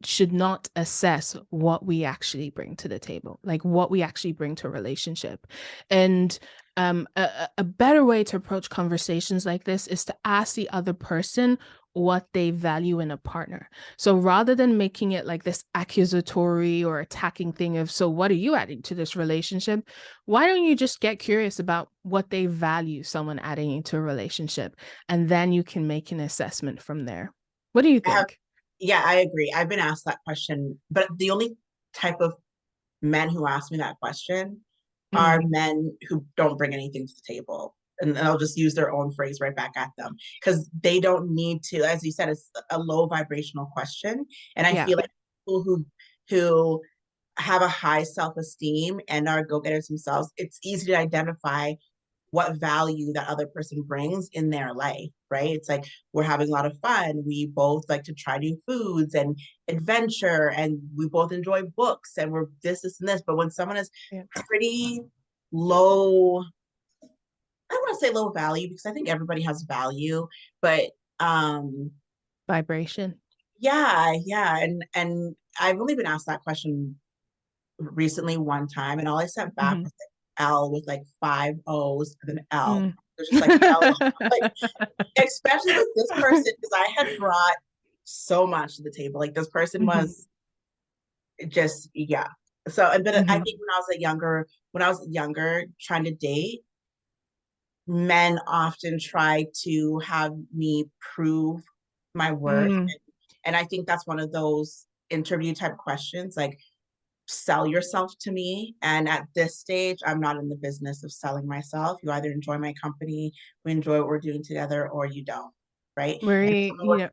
should not assess what we actually bring to the table, like what we actually bring to a relationship. And a better way to approach conversations like this is to ask the other person what they value in a partner. So rather than making it like this accusatory or attacking thing of, so what are you adding to this relationship? Why don't you just get curious about what they value someone adding into a relationship? And then you can make an assessment from there. What do you I have, think? yeah, I agree. I've been asked that question, but the only type of men who ask me that question are Mm, men who don't bring anything to the table. And I'll just use their own phrase right back at them because they don't need to, as you said, it's a low vibrational question. And I yeah. feel like people who have a high self-esteem and are go-getters themselves, it's easy to identify what value that other person brings in their life, right? It's like we're having a lot of fun. We both like to try new foods and adventure, and we both enjoy books, and we're this, and this. But when someone is Yeah. pretty low, I don't want to say low value because I think everybody has value, but um, Vibration. yeah, and I've only been asked that question recently one time, and all I sent back Mhm. was like L with like five O's and an L. Mm. It was just like hello. Like especially with this person because I had brought so much to the table. Like this person Mhm. was just yeah. So but I Mhm. think when I was younger trying to date, men often try to have me prove my worth. Mm. And I think that's one of those interview type questions like sell yourself to me. And at this stage, I'm not in the business of selling myself. You either enjoy my company, we enjoy what we're doing together, or you don't. Right. And Marie, some of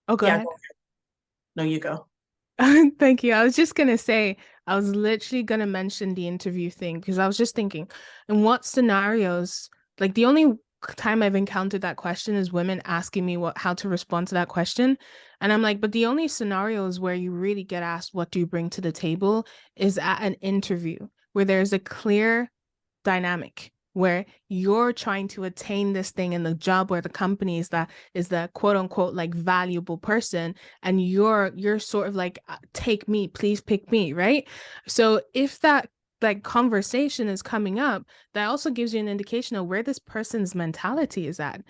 oh, go yeah, ahead. no, you go. Thank you. I was just gonna say, I was literally gonna mention the interview thing because I was just thinking, in what scenarios, like the only time I've encountered that question is women asking me how to respond to that question. And I'm like, but the only scenarios where you really get asked, what do you bring to the table, is at an interview where there's a clear dynamic where you're trying to attain this thing in the job where the company is the quote unquote like valuable person, and you're sort of like, take me, please pick me, right? So if that like conversation is coming up, that also gives you an indication of where this person's mentality is at,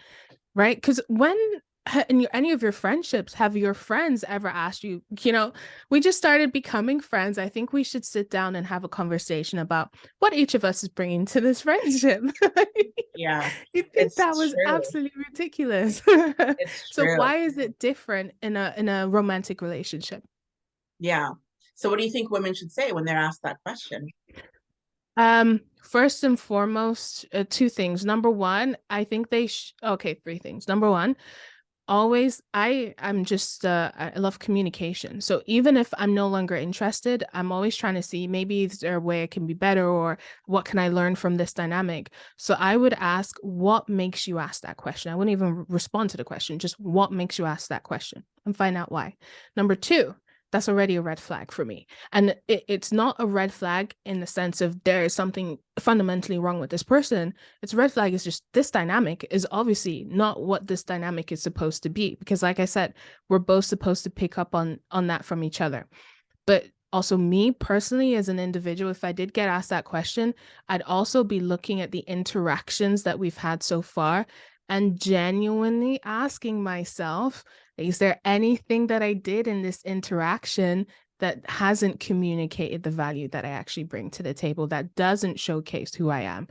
right? Because when in any of your friendships, have your friends ever asked you, we just started becoming friends. I think we should sit down and have a conversation about what each of us is bringing to this friendship. Yeah, You think it's that was true. absolutely ridiculous. It's So true. why is it different in a romantic relationship? Yeah. So what do you think women should say when they're asked that question? First and foremost, two things. Number one, I think okay, three things. Number one, always I'm just I love communication. So even if I'm no longer interested, I'm always trying to see, maybe is there a way it can be better, or what can I learn from this dynamic. So I would ask, what makes you ask that question? I wouldn't even respond to the question, just what makes you ask that question, and find out why. Number two, that's already a red flag for me. And it's not a red flag in the sense of there is something fundamentally wrong with this person. It's a red flag is just, this dynamic is obviously not what this dynamic is supposed to be. Because like I said, we're both supposed to pick up on that from each other. But also, me personally as an individual, if I did get asked that question, I'd also be looking at the interactions that we've had so far and genuinely asking myself, is there anything that I did in this interaction that hasn't communicated the value that I actually bring to the table, that doesn't showcase who I am?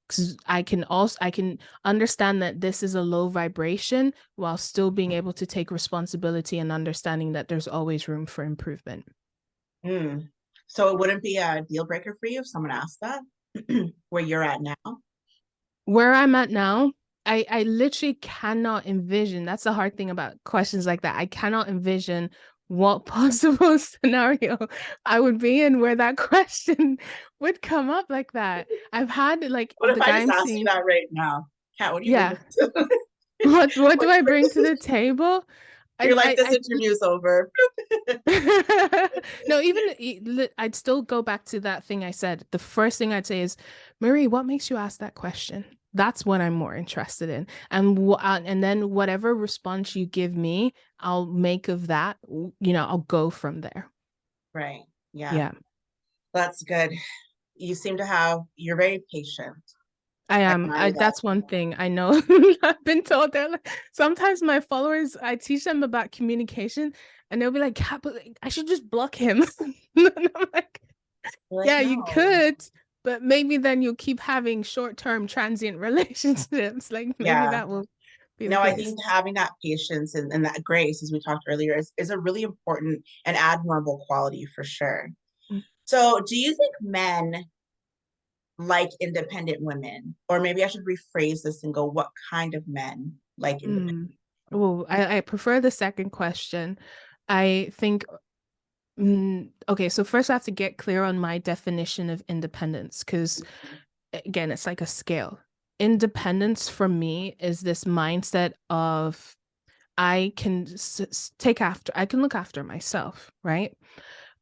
Because I can understand that this is a low vibration while still being able to take responsibility and understanding that there's always room for improvement. Mm. So it wouldn't be a deal breaker for you if someone asked that where you're at now? Where I'm at now, I literally cannot envision. That's the hard thing about questions like that. I cannot envision what possible scenario I would be in where that question would come up like that. I've had like What if the I guy just I'm asked you seeing. that right now? Kat, what do you bring Yeah. to What what do do you I bring bring to to the table? You're like, this I interview's over. No, even I'd still go back to that thing I said. The first thing I'd say is, Marie, what makes you ask that question? That's what I'm more interested in. And then whatever response you give me, I'll make of that, I'll go from there. Right. Yeah. Yeah. That's good. You're very patient. I I am. admire that. That's one thing I know. I've been told they're like, sometimes my followers, I teach them about communication, and they'll be like, "Yeah, but like, I should just block him." And I'm like, You're like, yeah, you no. could, but maybe then you'll keep having short-term transient relationships. Like maybe Yeah. that will be the No, I case. think having that patience and that grace, as we talked earlier, is a really important and admirable quality for sure. So, do you think men like independent women? Or maybe I should rephrase this and go, what kind of men like independent? Mm. Well, I prefer the second question. I think, okay, so first I have to get clear on my definition of independence, because again, it's like a scale. Independence for me is this mindset of I can I can look after myself, right?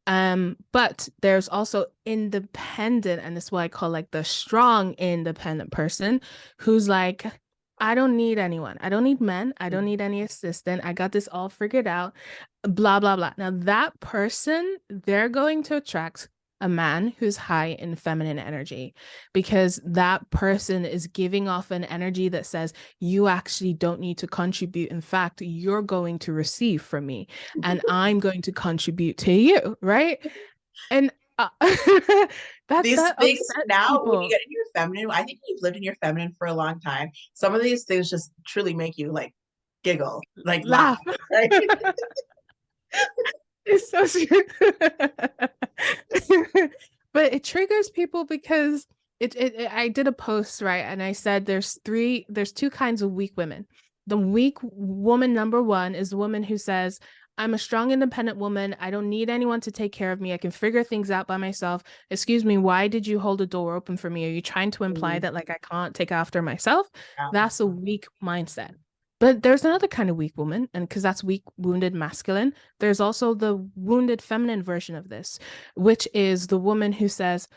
But there's also independent, and this is what I call like the strong independent person who's like, I don't need anyone. I don't need men. I don't need any assistant. I got this all figured out. Blah, blah, blah. Now, that person, they're going to attract a man who's high in feminine energy, because that person is giving off an energy that says, you actually don't need to contribute. In fact, you're going to receive from me, and I'm going to contribute to you, right? And These that things upsets now, when you people. get in your feminine, I think you've lived in your feminine for a long time. Some of these things just truly make you like giggle, like laugh, Laugh. right? It's so but it triggers people because I did a post, right, and I said there's two kinds of weak women. The weak woman number one is the woman who says, I'm a strong, independent woman. I don't need anyone to take care of me. I can figure things out by myself. Excuse me, why did you hold the door open for me? Are you trying to imply Mm, that like I can't take after myself? yeah. That's a weak mindset. But there's another kind of weak woman, and because that's weak, wounded masculine, there's also the wounded feminine version of this, which is the woman who says,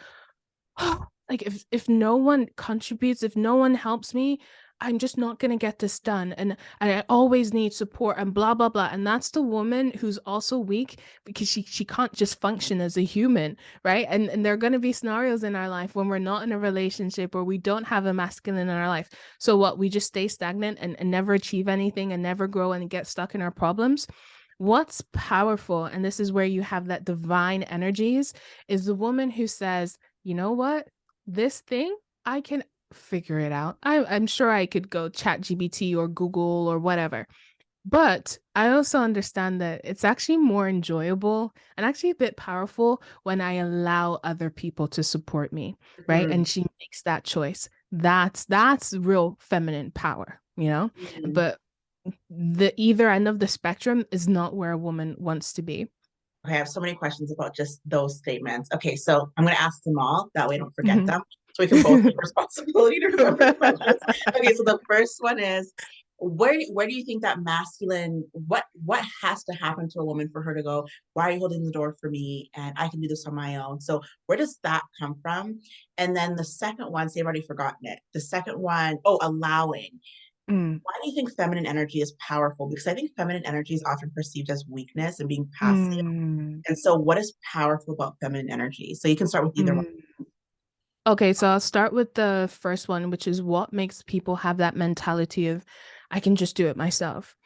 like if no one contributes, if no one helps me, I'm just not gonna get this done. And I always need support and blah blah blah. And that's the woman who's also weak because she can't just function as a human, right? And there are gonna be scenarios in our life when we're not in a relationship or we don't have a masculine in our life. So what, we just stay stagnant and never achieve anything and never grow and get stuck in our problems. What's powerful, and this is where you have that divine energies, is the woman who says, you know what? This thing, I can figure it out. I'm sure I could go chat GBT or Google or whatever. But I also understand that it's actually more enjoyable and actually a bit powerful when I allow other people to support me, right? Mhm, And she makes that choice. That's real feminine power, you know? mhm. But the either end of the spectrum is not where a woman wants to be. Okay, I have so many questions about just those statements. Okay, so I'm going to ask them all. That way I don't forget Mhm. them. So we can both take responsibility to remember the questions. Okay, so the first one is where do you think that masculine what has to happen to a woman for her to go, why are you holding the door for me? And I can do this on my own. So where does that come from? And then the second one, say I've already forgotten it. The second one, oh, allowing. Mm, Why do you think feminine energy is powerful? Because I think feminine energy is often perceived as weakness and being passive. mm, And so, what is powerful about feminine energy? So, you can start with either one. mm. Okay, so I'll start with the first one, which is what makes people have that mentality of, I can just do it myself.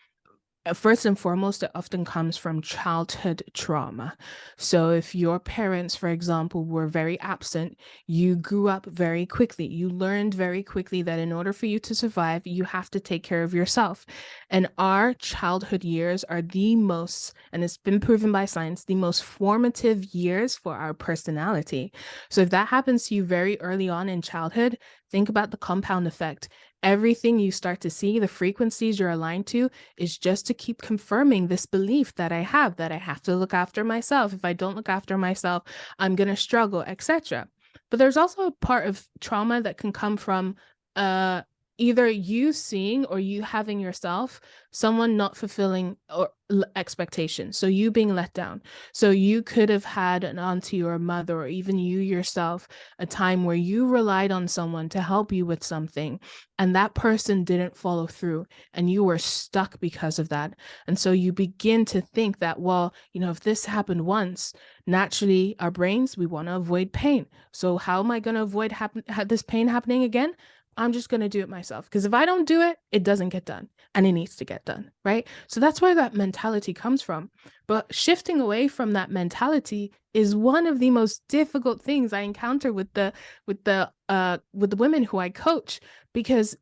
First and foremost, it often comes from childhood trauma. So, if your parents, for example, were very absent, you grew up very quickly. You learned very quickly that in order for you to survive, you have to take care of yourself. And our childhood years are the most, and it's been proven by science, the most formative years for our personality. So, if that happens to you very early on in childhood, think about the compound effect. Everything you start to see, the frequencies you're aligned to, is just to keep confirming this belief that I have to look after myself. If I don't look after myself, I'm going to struggle, etc. But there's also a part of trauma that can come from uh either you seeing or you having yourself someone not fulfilling or expectations, so you being let down. So you could have had an auntie or a mother or even you yourself a time where you relied on someone to help you with something and that person didn't follow through and you were stuck because of that. And so you begin to think that, well, if this happened once, naturally our brains, we want to avoid pain. So how am I going to avoid this pain happening again? I'm just going to do it myself. Because if I don't do it, it doesn't get done and it needs to get done. Right. So that's where that mentality comes from. But shifting away from that mentality is one of the most difficult things I encounter with the women who I coach, because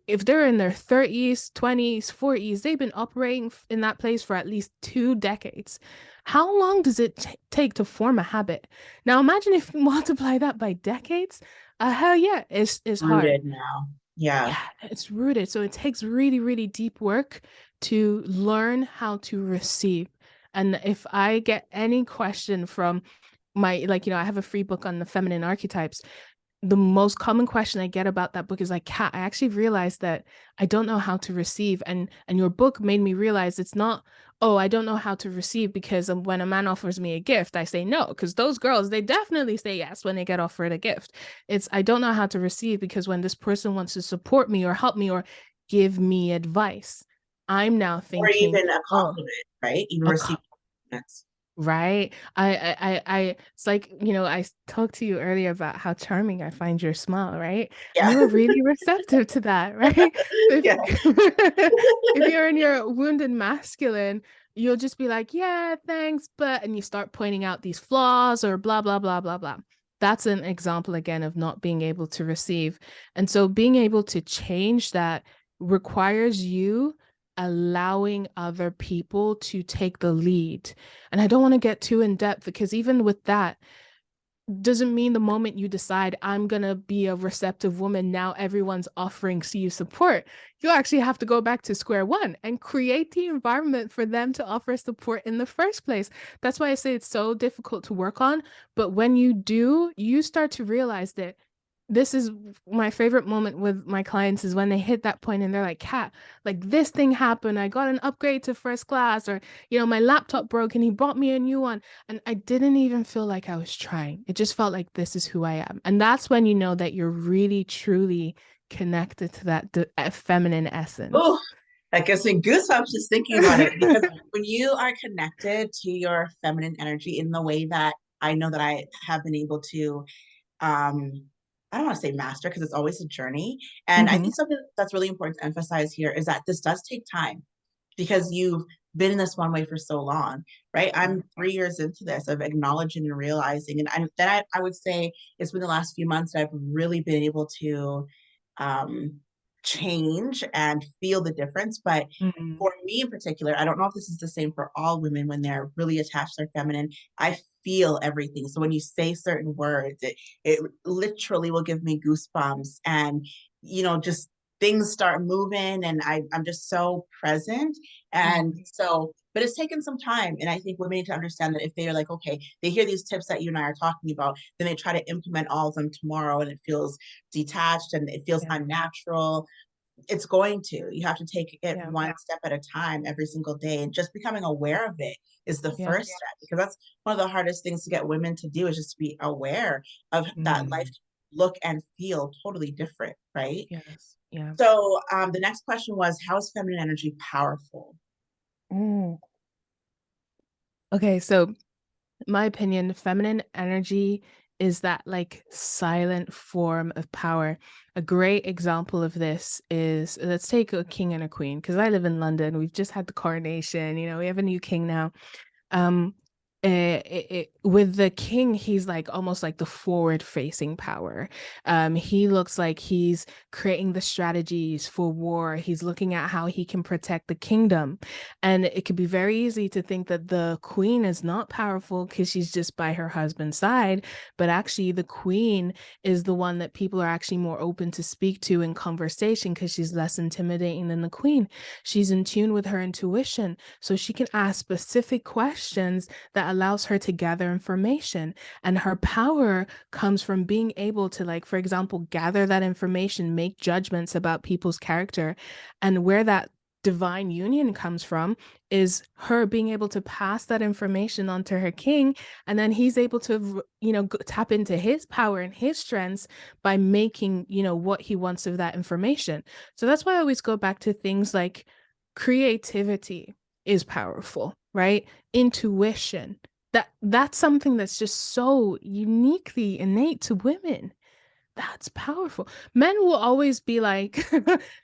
if they're in their 30s, 20s, 40s, they've been operating in that place for at least 2 decades. How long does it take to form a habit? Now, imagine if you multiply that by decades. Hell yeah, it's hard. Rooted now. Yeah. Yeah, it's rooted. So it takes really, really deep work to learn how to receive. And if I get any question from I have a free book on the feminine archetypes. The most common question I get about that book is like, Kat, I actually realized that I don't know how to receive. And your book made me realize it's not, oh, I don't know how to receive because when a man offers me a gift, I say no. Because those girls, they definitely say yes when they get offered a gift. It's I don't know how to receive because when this person wants to support me or help me or give me advice, I'm now Or thinking, even a oh, compliment, right? Even a receive compliments. right. It's like, I talked to you earlier about how charming I find your smile, right? And Yeah. you were really receptive to that, right? So if, Yeah. if you're in your wounded masculine, you'll just be like, yeah, thanks, and you start pointing out these flaws or blah, blah, blah, blah, blah. That's an example again of not being able to receive. And so being able to change that requires you allowing other people to take the lead. And I don't want to get too in depth because even with that, doesn't mean the moment you decide I'm gonna be a receptive woman, now everyone's offering you support. You actually have to go back to square one and create the environment for them to offer support in the first place. That's why I say it's so difficult to work on. But when you do, you start to realize that this is my favorite moment with my clients is when they hit that point and they're like, Cat, like this thing happened. I got an upgrade to first class, or, my laptop broke and he bought me a new one. And I didn't even feel like I was trying. It just felt like this is who I am. And that's when you know that you're really, truly connected to that feminine Oh, essence. that gives me goosebumps just thinking about it because when you are connected to your feminine energy in the way that I know that I have been able to, um, I don't want to say master because it's always a journey. And I Mm-hmm. think something that's really important to emphasize here is that this does take time because you've been in this one way for so long, right? Yeah. I'm 3 years into this of acknowledging and realizing, and I would say it's been the last few months that I've really been able to um, change and feel the difference. But Mm-hmm. for me in particular, I don't know if this is the same for all women when they're really attached to their feminine. I feel everything. So when you say certain words, it literally will give me goosebumps and just things start moving and I'm just so present. And Mm-hmm. so, but it's taken some time. And I think women need to understand that if they are like, okay, they hear these tips that you and I are talking about, then they try to implement all of them tomorrow and it feels detached and it feels Yeah. unnatural. It's going to. You have to take it Yeah. one step at a time every single day. And just becoming aware of it is the Yeah. first step because that's one of the hardest things to get women to do is just to be aware of that life Mm. look and feel totally different, right? Yes. Yeah. So the next question was, how is feminine energy powerful? Mm. Okay, so my opinion, feminine energy is that like silent form of power. A great example of this is let's take a king and a queen, because I live in London. We've just had the coronation, we have a new king now. um with the king, he's like almost like the forward facing power. He looks like he's creating the strategies for war. He's looking at how he can protect the kingdom. And it could be very easy to think that the queen is not powerful because she's just by her husband's side, but actually the queen is the one that people are actually more open to speak to in conversation because she's less intimidating than the queen. She's in tune with her intuition, so she can ask specific questions that allows her to gather information. And her power comes from being able to, like, for example, gather that information, make judgments about people's character. And where that divine union comes from is her being able to pass that information on to her king, and then he's able to tap into his power and his strengths by making what he wants of that information. So that's why I always go back to things like creativity is powerful, right? Intuition. That's something that's just so uniquely innate to women. That's powerful. Men will always be like,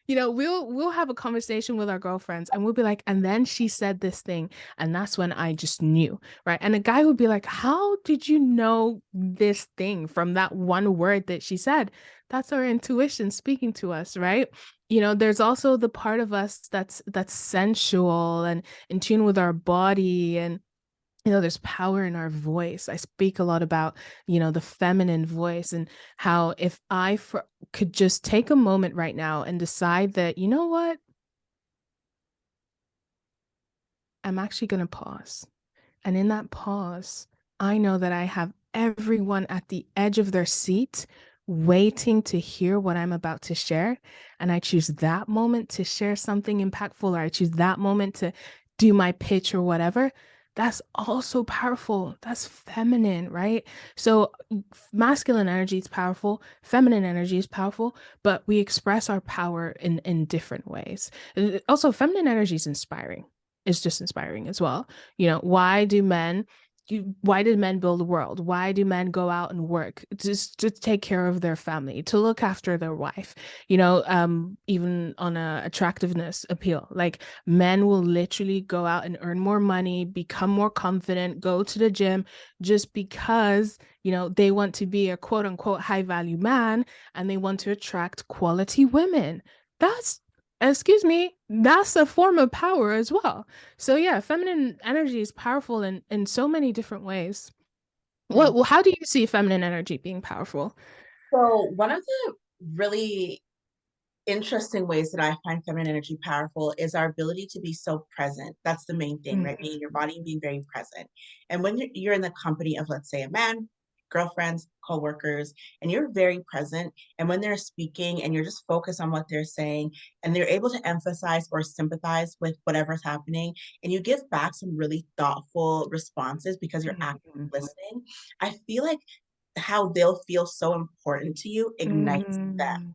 we'll have a conversation with our girlfriends and we'll be like, and then she said this thing, and that's when I just knew, right? And a guy would be like, how did you know this thing from that one word that she said? That's our intuition speaking to us, right? There's also the part of us that's sensual and in tune with our body, and there's power in our voice. I speak a lot about, the feminine voice, and how if could just take a moment right now and decide that, you know what, I'm actually going to pause. And in that pause, I know that I have everyone at the edge of their seat waiting to hear what I'm about to share. And I choose that moment to share something impactful, or I choose that moment to do my pitch or whatever. That's also powerful. That's feminine, right? So, masculine energy is powerful, feminine energy is powerful, but we express our power in different ways. Also, feminine energy is inspiring. It's just inspiring as well. Why did men build the world? Why do men go out and work just to take care of their family, to look after their wife? Even on a attractiveness appeal, like men will literally go out and earn more money, become more confident, go to the gym just because they want to be a quote unquote high value man, and they want to attract quality women. That's Excuse me, that's a form of power as well. So yeah, feminine energy is powerful in so many different ways. Mhm. How do you see feminine energy being powerful? So one of the really interesting ways that I find feminine energy powerful is our ability to be so present. That's the main thing, right? Being in your body and being very present. And when you're in the company of, let's say, a man, girlfriends, coworkers, and you're very present, and when they're speaking and you're just focused on what they're saying, and they're able to emphasize or sympathize with whatever's happening, and you give back some really thoughtful responses because you're actively Mhm. listening, I feel like how they'll feel so important to you ignites them. Mm.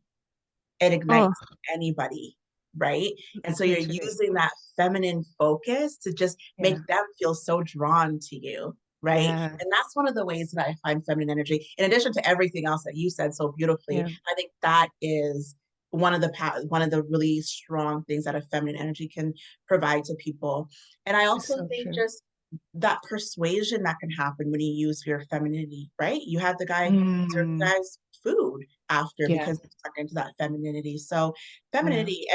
It Oh, ignites anybody, right? And so you're that's right. using that feminine focus to just Yeah. make them feel so drawn to you, right? Yeah. And that's one of the ways that I find feminine energy. In addition to everything else that you said so beautifully, Yeah. I think that is one of the really strong things that a feminine energy can provide to people. And I It's also so think true. just that persuasion that can happen when you use your femininity, right? You have the guy serve the Mm. guy's food after Yeah. because it's stuck into that femininity. So Yeah. femininity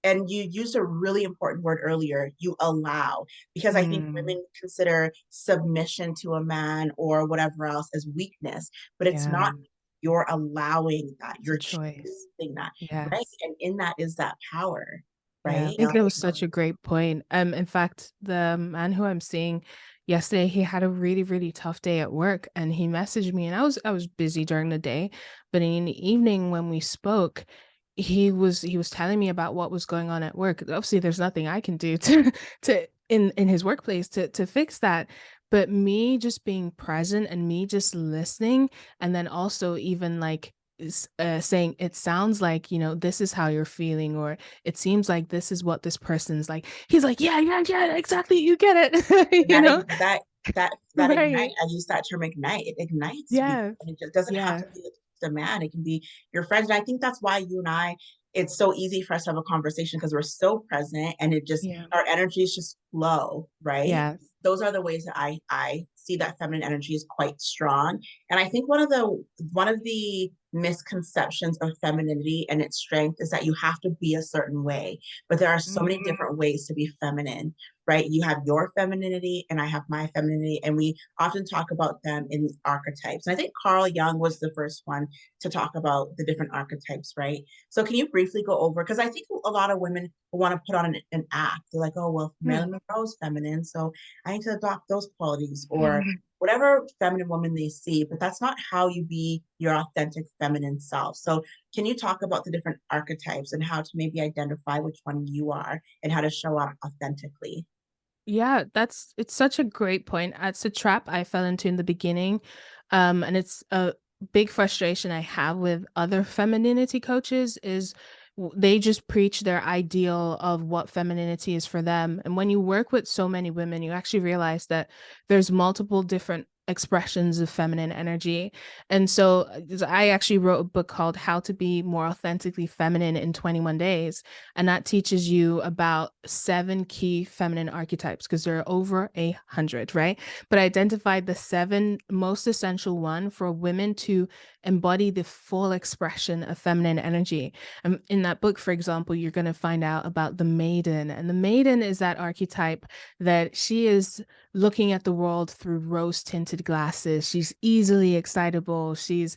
and you used a really important word earlier, you allow, because I think Mm. women consider submission to a man or whatever else as weakness, but it's Yeah. not. You're allowing that, It's a you're choice. choosing that, right? Yes. And in that is that power, Yeah, I right? think that was such a great point. In fact, the man who I'm seeing yesterday, he had a really, really tough day at work, and he messaged me, and I was busy during the day, but in the evening when we spoke, he was telling me about what was going on at work. Obviously, there's nothing I can do to in his workplace to fix that. But me just being present and me just listening, and then also even like saying it sounds like this is how you're feeling, or it seems like this is what this person's like. He's like, yeah, yeah, yeah, exactly. You get it. And that ignite, Right. I use that term ignite, it ignites people. Yeah. And it just doesn't have Yeah. to be the man, it can be your friends. And I think that's why you and I, it's so easy for us to have a conversation because we're so present and it just Yeah. our energies just flow, right? Yeah. Those are the ways that I see that feminine energy is quite strong. And I think one of the misconceptions of femininity and its strength is that you have to be a certain way, but there are so many Mm. different ways to be feminine, right? You have your femininity and I have my femininity, and we often talk about them in archetypes. And I think Carl Jung was the first one to talk about the different archetypes, right? So can you briefly go over, because I think a lot of women want to put on an act. They're like, oh, well, Mm. Marilyn Monroe's feminine, so I need to adopt those qualities, or whatever feminine woman they see, but that's not how you be your authentic feminine self. So can you talk about the different archetypes and how to maybe identify which one you are and how to show up authentically? Yeah, it's such a great point. It's a trap I fell into in the beginning. And it's a big frustration I have with other femininity coaches is they just preach their ideal of what femininity is for them. And when you work with so many women, you actually realize that there's multiple different expressions of feminine energy. And so I actually wrote a book called How to Be More Authentically Feminine in 21 Days, and that teaches you about 7 key feminine archetypes because there are over 100, right? But I identified the 7 most essential one for women to embody the full expression of feminine energy. In that book, for example, you're going to find out about the maiden, and the maiden is that archetype that she is looking at the world through rose tinted glasses. She's easily excitable. She's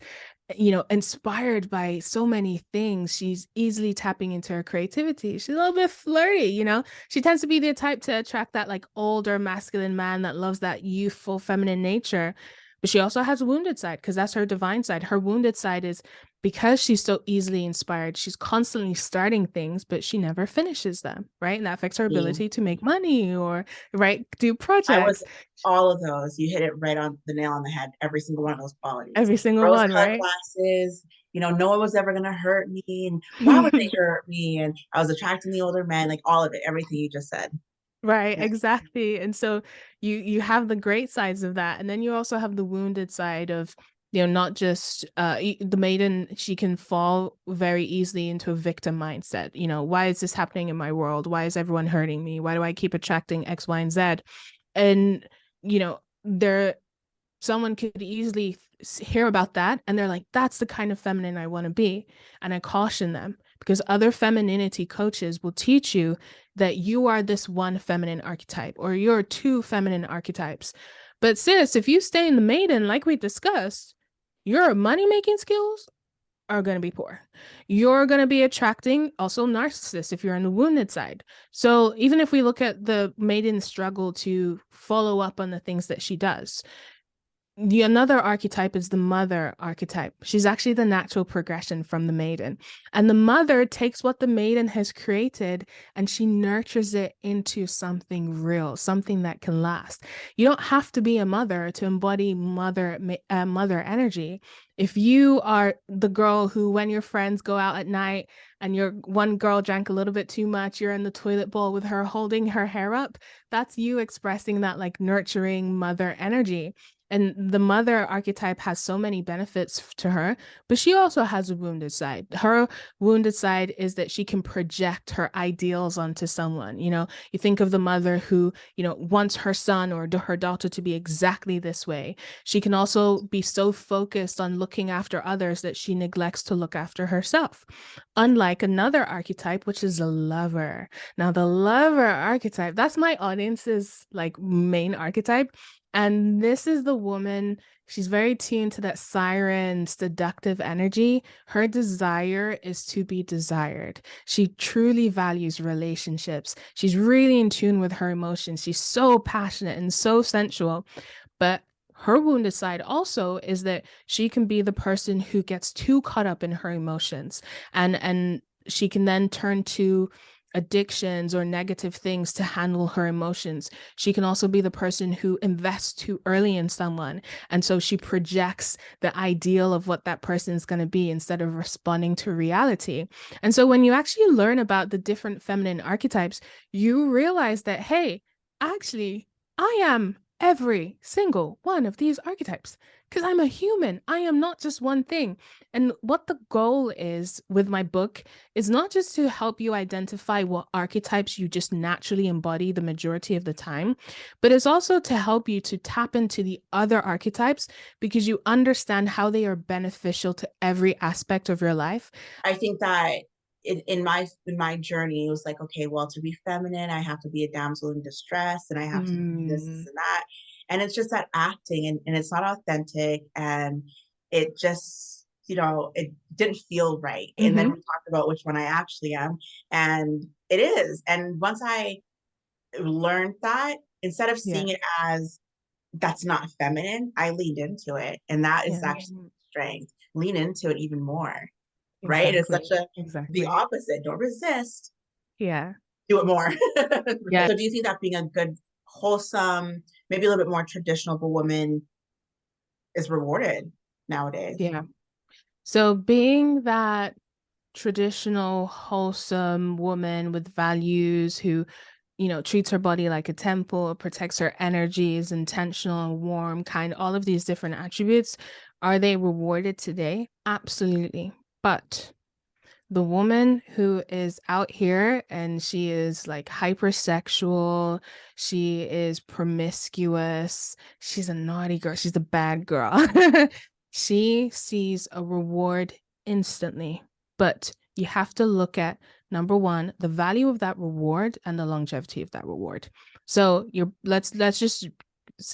inspired by so many things. She's easily tapping into her creativity. She's a little bit flirty. She tends to be the type to attract that like older masculine man that loves that youthful feminine nature. But she also has a wounded side because that's her divine side. Her wounded side is because she's so easily inspired, she's constantly starting things, but she never finishes them, right? And that affects her Mm. ability to make money or, right, do I was projects. all of those. You hit it right on the nail on the head, every single one of those qualities. Every single Rose one, colored right? glasses, no one was ever going to hurt me. And why would they hurt me? And I was attracting the older men, like all of it, everything you just said. Right, Yeah. exactly. And so you have the great sides of that, and then you also have the wounded side of, not just the maiden, she can fall very easily into a victim mindset. Why is this happening in my world? Why is everyone hurting me? Why do I keep attracting X, Y, and Z? And there someone could easily hear about that and they're like, that's the kind of feminine I want to be. And I caution them because other femininity coaches will teach you that you are this one feminine archetype or you're two feminine archetypes. But sis, if you stay in the maiden, like we discussed, your money making skills are going to be poor. You're going to be attracting also narcissists if you're on the wounded side. So even if we look at the maiden struggle to follow up on the things that she does, the another archetype is the mother archetype. She's actually the natural progression from the maiden. And the mother takes what the maiden has created and she nurtures it into something real, something that can last. You don't have to be a mother to embody mother energy. If you are the girl who, when your friends go out at night and your one girl drank a little bit too much, you're in the toilet bowl with her holding her hair up, that's you expressing that like nurturing mother energy. And the mother archetype has so many benefits to her, but she also has a wounded side. Her wounded side is that she can project her ideals onto someone. You know, you think of the mother who, you know, wants her son or her daughter to be exactly this way. She can also be so focused on looking after others that she neglects to look after herself. Unlike another archetype, which is a lover. Now, the lover archetype, that's my audience's like main archetype. And this is the woman, she's very tuned to that siren, seductive energy. Her desire is to be desired. She truly values relationships. She's really in tune with her emotions. She's so passionate and so sensual. But her wounded side also is that she can be the person who gets too caught up in her emotions, and she can then turn to addictions or negative things to handle her emotions. She can also be the person who invests too early in someone. And so she projects the ideal of what that person is going to be instead of responding to reality. And so when you actually learn about the different feminine archetypes, you realize that, hey, actually, I am every single one of these archetypes because I'm a human. I am not just one thing. And what the goal is with my book is not just to help you identify what archetypes you just naturally embody the majority of the time, but it's also to help you to tap into the other archetypes because you understand how they are beneficial to every aspect of your life. I think that in my journey, it was like, okay, well, to be feminine, I have to be a damsel in distress, and I have to do this Mm, and that, and it's just that acting, and it's not authentic, and it just, it didn't feel right. And then mm-hmm. we talked about which one I actually am, and it is. And once I learned that, instead of Yeah. seeing it as that's not feminine, I leaned into it, and that is Yeah. actually strength. Lean into it even more, right? And it's Exactly. such a the Exactly. opposite. Don't resist. Yeah. Do it more. Yeah. So do you think that being a good, wholesome, maybe a little bit more traditional of a woman is rewarded nowadays? Yeah. So being that traditional, wholesome woman with values who, you know, treats her body like a temple, protects her energy, is intentional, warm, kind, all of these different attributes, are they rewarded today? Absolutely. But the woman who is out here and she is like hypersexual, she is promiscuous, she's a naughty girl, she's a bad girl. She sees a reward instantly. But you have to look at number one, the value of that reward and the longevity of that reward. So you're let's just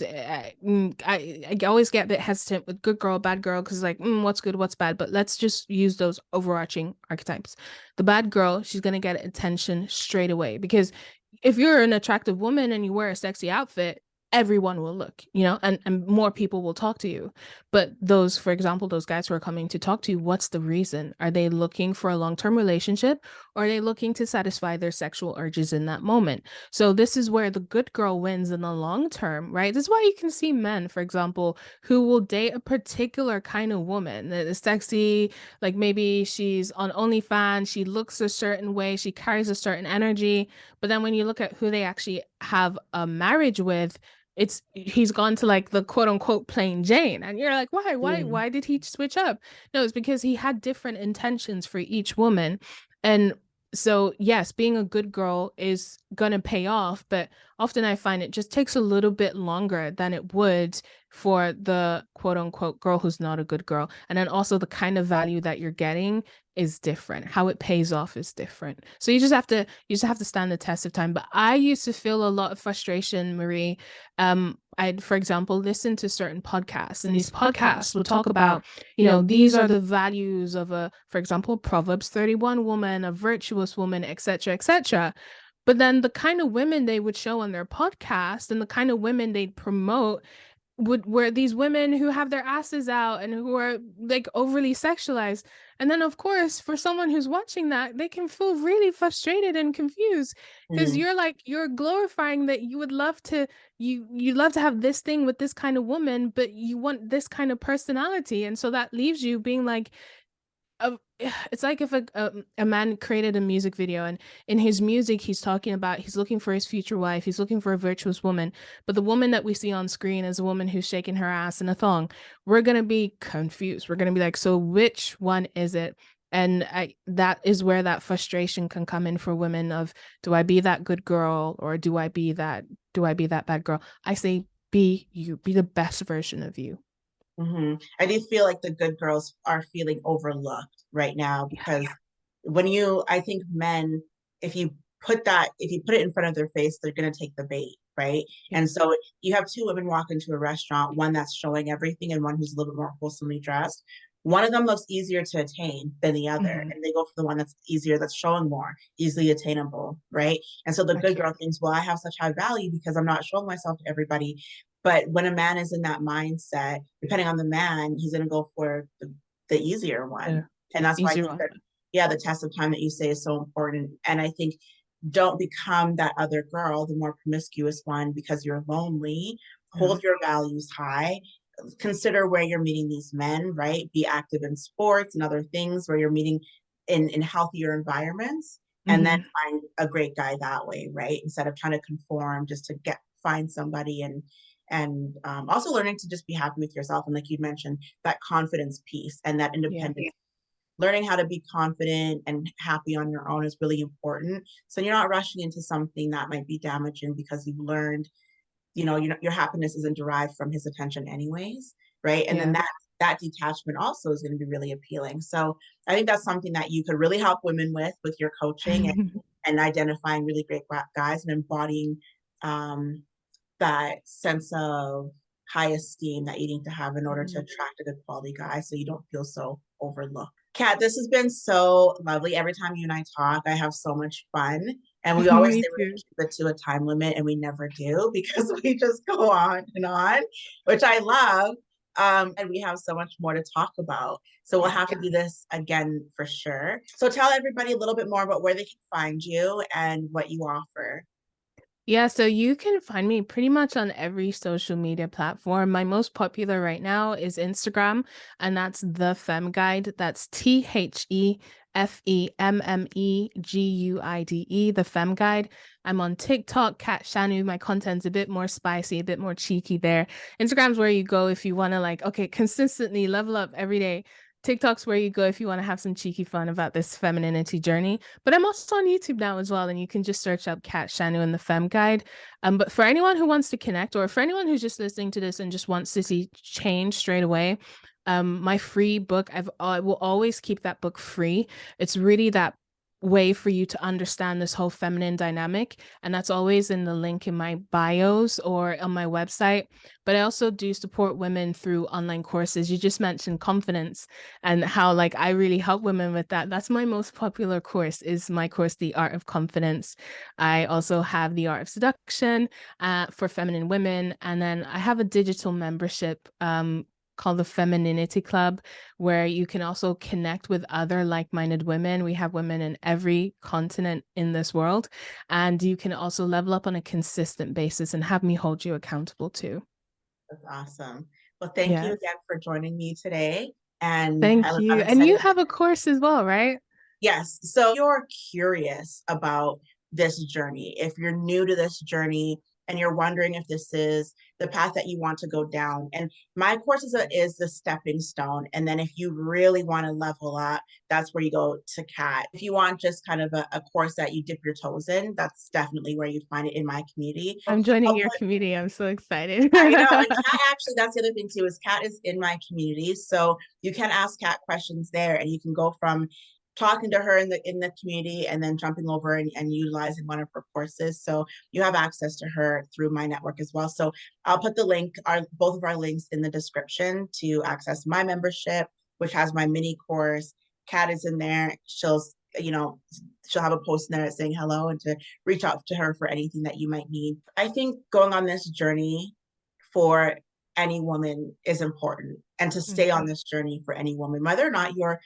I always get a bit hesitant with good girl, bad girl, because like, what's good, what's bad? But let's just use those overarching archetypes. The bad girl, she's gonna get attention straight away because if you're an attractive woman and you wear a sexy outfit, everyone will look, you know, and more people will talk to you. But those, for example, those guys who are coming to talk to you, what's the reason? Are they looking for a long-term relationship or are they looking to satisfy their sexual urges in that moment? So this is where the good girl wins in the long term, right? This is why you can see men, for example, who will date a particular kind of woman that is sexy, like maybe she's on OnlyFans, she looks a certain way, she carries a certain energy, but then when you look at who they actually have a marriage with, it's he's gone to like the quote unquote plain Jane. And you're like, why? Mm. Why did he switch up? No, it's because he had different intentions for each woman. And so, yes, being a good girl is gonna pay off, but often I find it just takes a little bit longer than it would for the quote unquote girl who's not a good girl. And then also the kind of value that you're getting is different. How it pays off is different. So you just have to stand the test of time. But I used to feel a lot of frustration, Marie. I'd, for example, listen to certain podcasts, and these podcasts will talk about, these are the values of a, for example, Proverbs 31 woman, a virtuous woman, etc., etc. But then the kind of women they would show on their podcast and the kind of women they'd promote would were these women who have their asses out and who are like overly sexualized. And then of course, for someone who's watching that, they can feel really frustrated and confused because Mhm. you're glorifying that you would love to you love to have this thing with this kind of woman, but you want this kind of personality. And so that leaves you being like, uh, it's like if a man created a music video, and in his music he's talking about he's looking for his future wife, he's looking for a virtuous woman, but the woman that we see on screen is a woman who's shaking her ass in a thong. We're gonna be confused. We're gonna be like, so which one is it? And that is where that frustration can come in for women of, do I be that good girl, or do I be that bad girl? I say, be you, be the best version of you. I do feel like the good girls are feeling overlooked right now Yeah. because I think men, if you if you put it in front of their face, they're going to take the bait, right? Yeah. And so you have two women walk into a restaurant, one that's showing everything and one who's a little bit more wholesomely dressed. One of them looks easier to attain than the other, Mhm. and they go for the one that's easier, that's showing more, easily attainable, right? And so the good Okay. girl thinks, well, I have such high value because I'm not showing myself to everybody. But when a man is in that mindset, depending on the man, he's going to go for the easier one. Yeah. And that's why I Easier think one. that, yeah, the test of time that you say is so important. And I think don't become that other girl, the more promiscuous one, because you're lonely. Yeah. Hold your values high. Consider where you're meeting these men, right? Be active in sports and other things where you're meeting in healthier environments, and then Mhm. find a great guy that way, right? Instead of trying to conform just to get find somebody, and also learning to just be happy with yourself, and like you mentioned, that confidence piece and that Yeah. independence. Learning how to be confident and happy on your own is really important, so you're not rushing into something that might be damaging because you've learned, your happiness isn't derived from his attention anyways, right? And then Yeah. that detachment also is going to be really appealing. So I think that's something that you could really help women with your coaching, and identifying really great guys and embodying um, that sense of high esteem that you need to have in order to Mhm. attract a good quality guy so you don't feel so overlooked. Kat, this has been so lovely. Every time you and I talk, I have so much fun. And we always Me say we're going too. to keep it to a time limit, and we never do because we just go on, which I love. And we have so much more to talk about. So we'll Yeah. have to do this again for sure. So tell everybody a little bit more about where they can find you and what you offer. Yeah, so you can find me pretty much on every social media platform. My most popular right now is Instagram, and that's the Fem Guide. That's TheFemmEguide, the Fem Guide. I'm on TikTok, Cat Shanu. My content's a bit more spicy, a bit more cheeky there. Instagram's where you go if you want to like, okay, consistently level up every day. TikTok's where you go if you want to have some cheeky fun about this femininity journey. But I'm also on YouTube now as well, and you can just search up Cat Shanu and the Fem Guide. But for anyone who wants to connect, or for anyone who's just listening to this and just wants to see change straight away, my free book, I will always keep that book free. It's really that way for you to understand this whole feminine dynamic, and that's always in the link in my bios or on my website. But I also do support women through online courses. You just mentioned confidence and how like I really help women with that. That's my most popular course, is my course, The Art of Confidence. I also have The Art of Seduction for feminine women. And then I have a digital membership called the Femininity Club, where you can also connect with other like-minded women. We have women in every continent in this world, and you can also level up on a consistent basis and have me hold you accountable too. That's awesome. Well, thank you Yes. again for joining me today. And Thank I'm you. And excited. you have a course as well, right? Yes. So if you're curious about this journey, if you're new to this journey and you're wondering if this is the path that you want to go down. And my course is the stepping stone. And then if you really want to level up, that's where you go to Cat. If you want just kind of a course that you dip your toes in, that's definitely where you find it in my community. I'm joining your community. I'm so excited. I know. And Cat, actually, that's the other thing too, is Cat is in my community. So you can ask Cat questions there, and you can go from talking to her in the community and then jumping over and utilizing one of her courses. So you have access to her through my network as well. So I'll put the link, both of our links in the description to access my membership, which has my mini course. Cat is in there. She'll have a post in there saying hello and to reach out to her for anything that you might need. I think going on this journey for any woman is important, and to stay on this journey for any woman, whether or not you're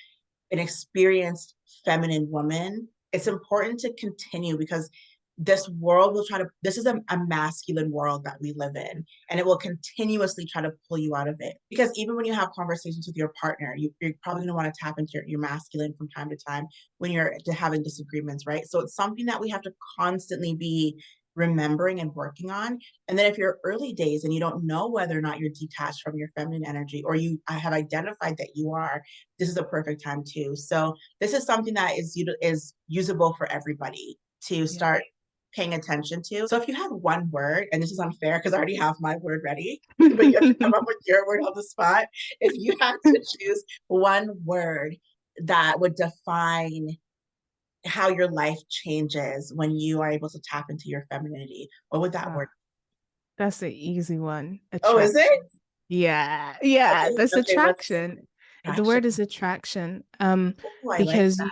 an experienced feminine woman, it's important to continue, because this world will this is a masculine world that we live in, and it will continuously try to pull you out of it. Because even when you have conversations with your partner, you're probably going to want to tap into your masculine from time to time when you're having disagreements, right? So it's something that we have to constantly be remembering and working on. And then if you're early days and you don't know whether or not you're detached from your feminine energy, or you have identified that you are, this is a perfect time too. So this is something that is usable for everybody to start paying attention to. So if you had one word, and this is unfair because I already have my word ready, but you have to come up with your word on the spot. If you had to choose one word that would define how your life changes when you are able to tap into your femininity, what would that word be? That's an easy one. Attraction. Oh, is it? Yeah. Okay, That's attraction. The word is attraction. Because like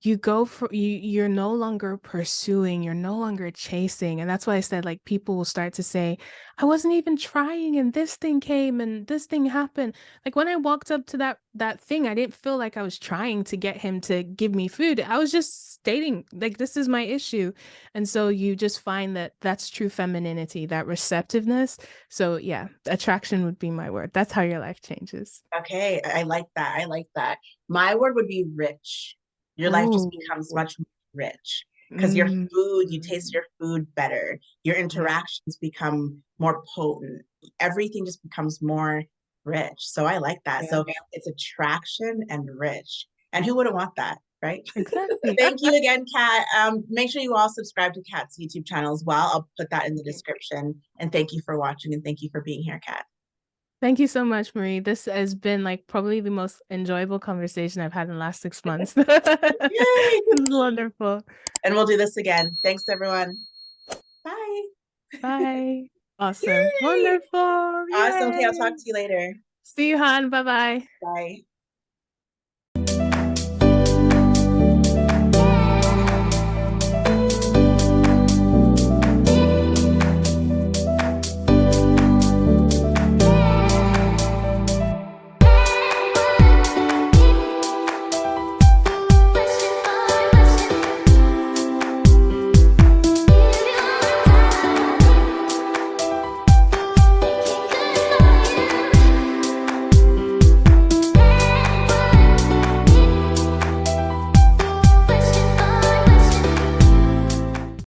you go for you're no longer pursuing, you're no longer chasing. And that's why I said, like, people will start to say, I wasn't even trying and this thing came and this thing happened. Like when I walked up to that thing, I didn't feel like I was trying to get him to give me food. I was just stating, like, this is my issue. And so you just find that that's true femininity, that receptiveness. So yeah, attraction would be my word. That's how your life changes. Okay, I like that. I like that. My word would be rich. Your life just becomes much more rich, because your food, you taste your food better. Your interactions become more potent. Everything just becomes more rich. So I like that. So it's attraction and rich. And who wouldn't want that, right? Exactly. Thank you again, Kat. Make sure you all subscribe to Kat's YouTube channel as well. I'll put that in the description. And thank you for watching, and thank you for being here, Kat. Thank you so much, Marie. This has been like probably the most enjoyable conversation I've had in the last 6 months. This is wonderful. And we'll do this again. Thanks, everyone. Bye. Bye. Awesome. Yay! Wonderful. Awesome. Okay, I'll talk to you later. See you, Han. Bye-bye. Bye.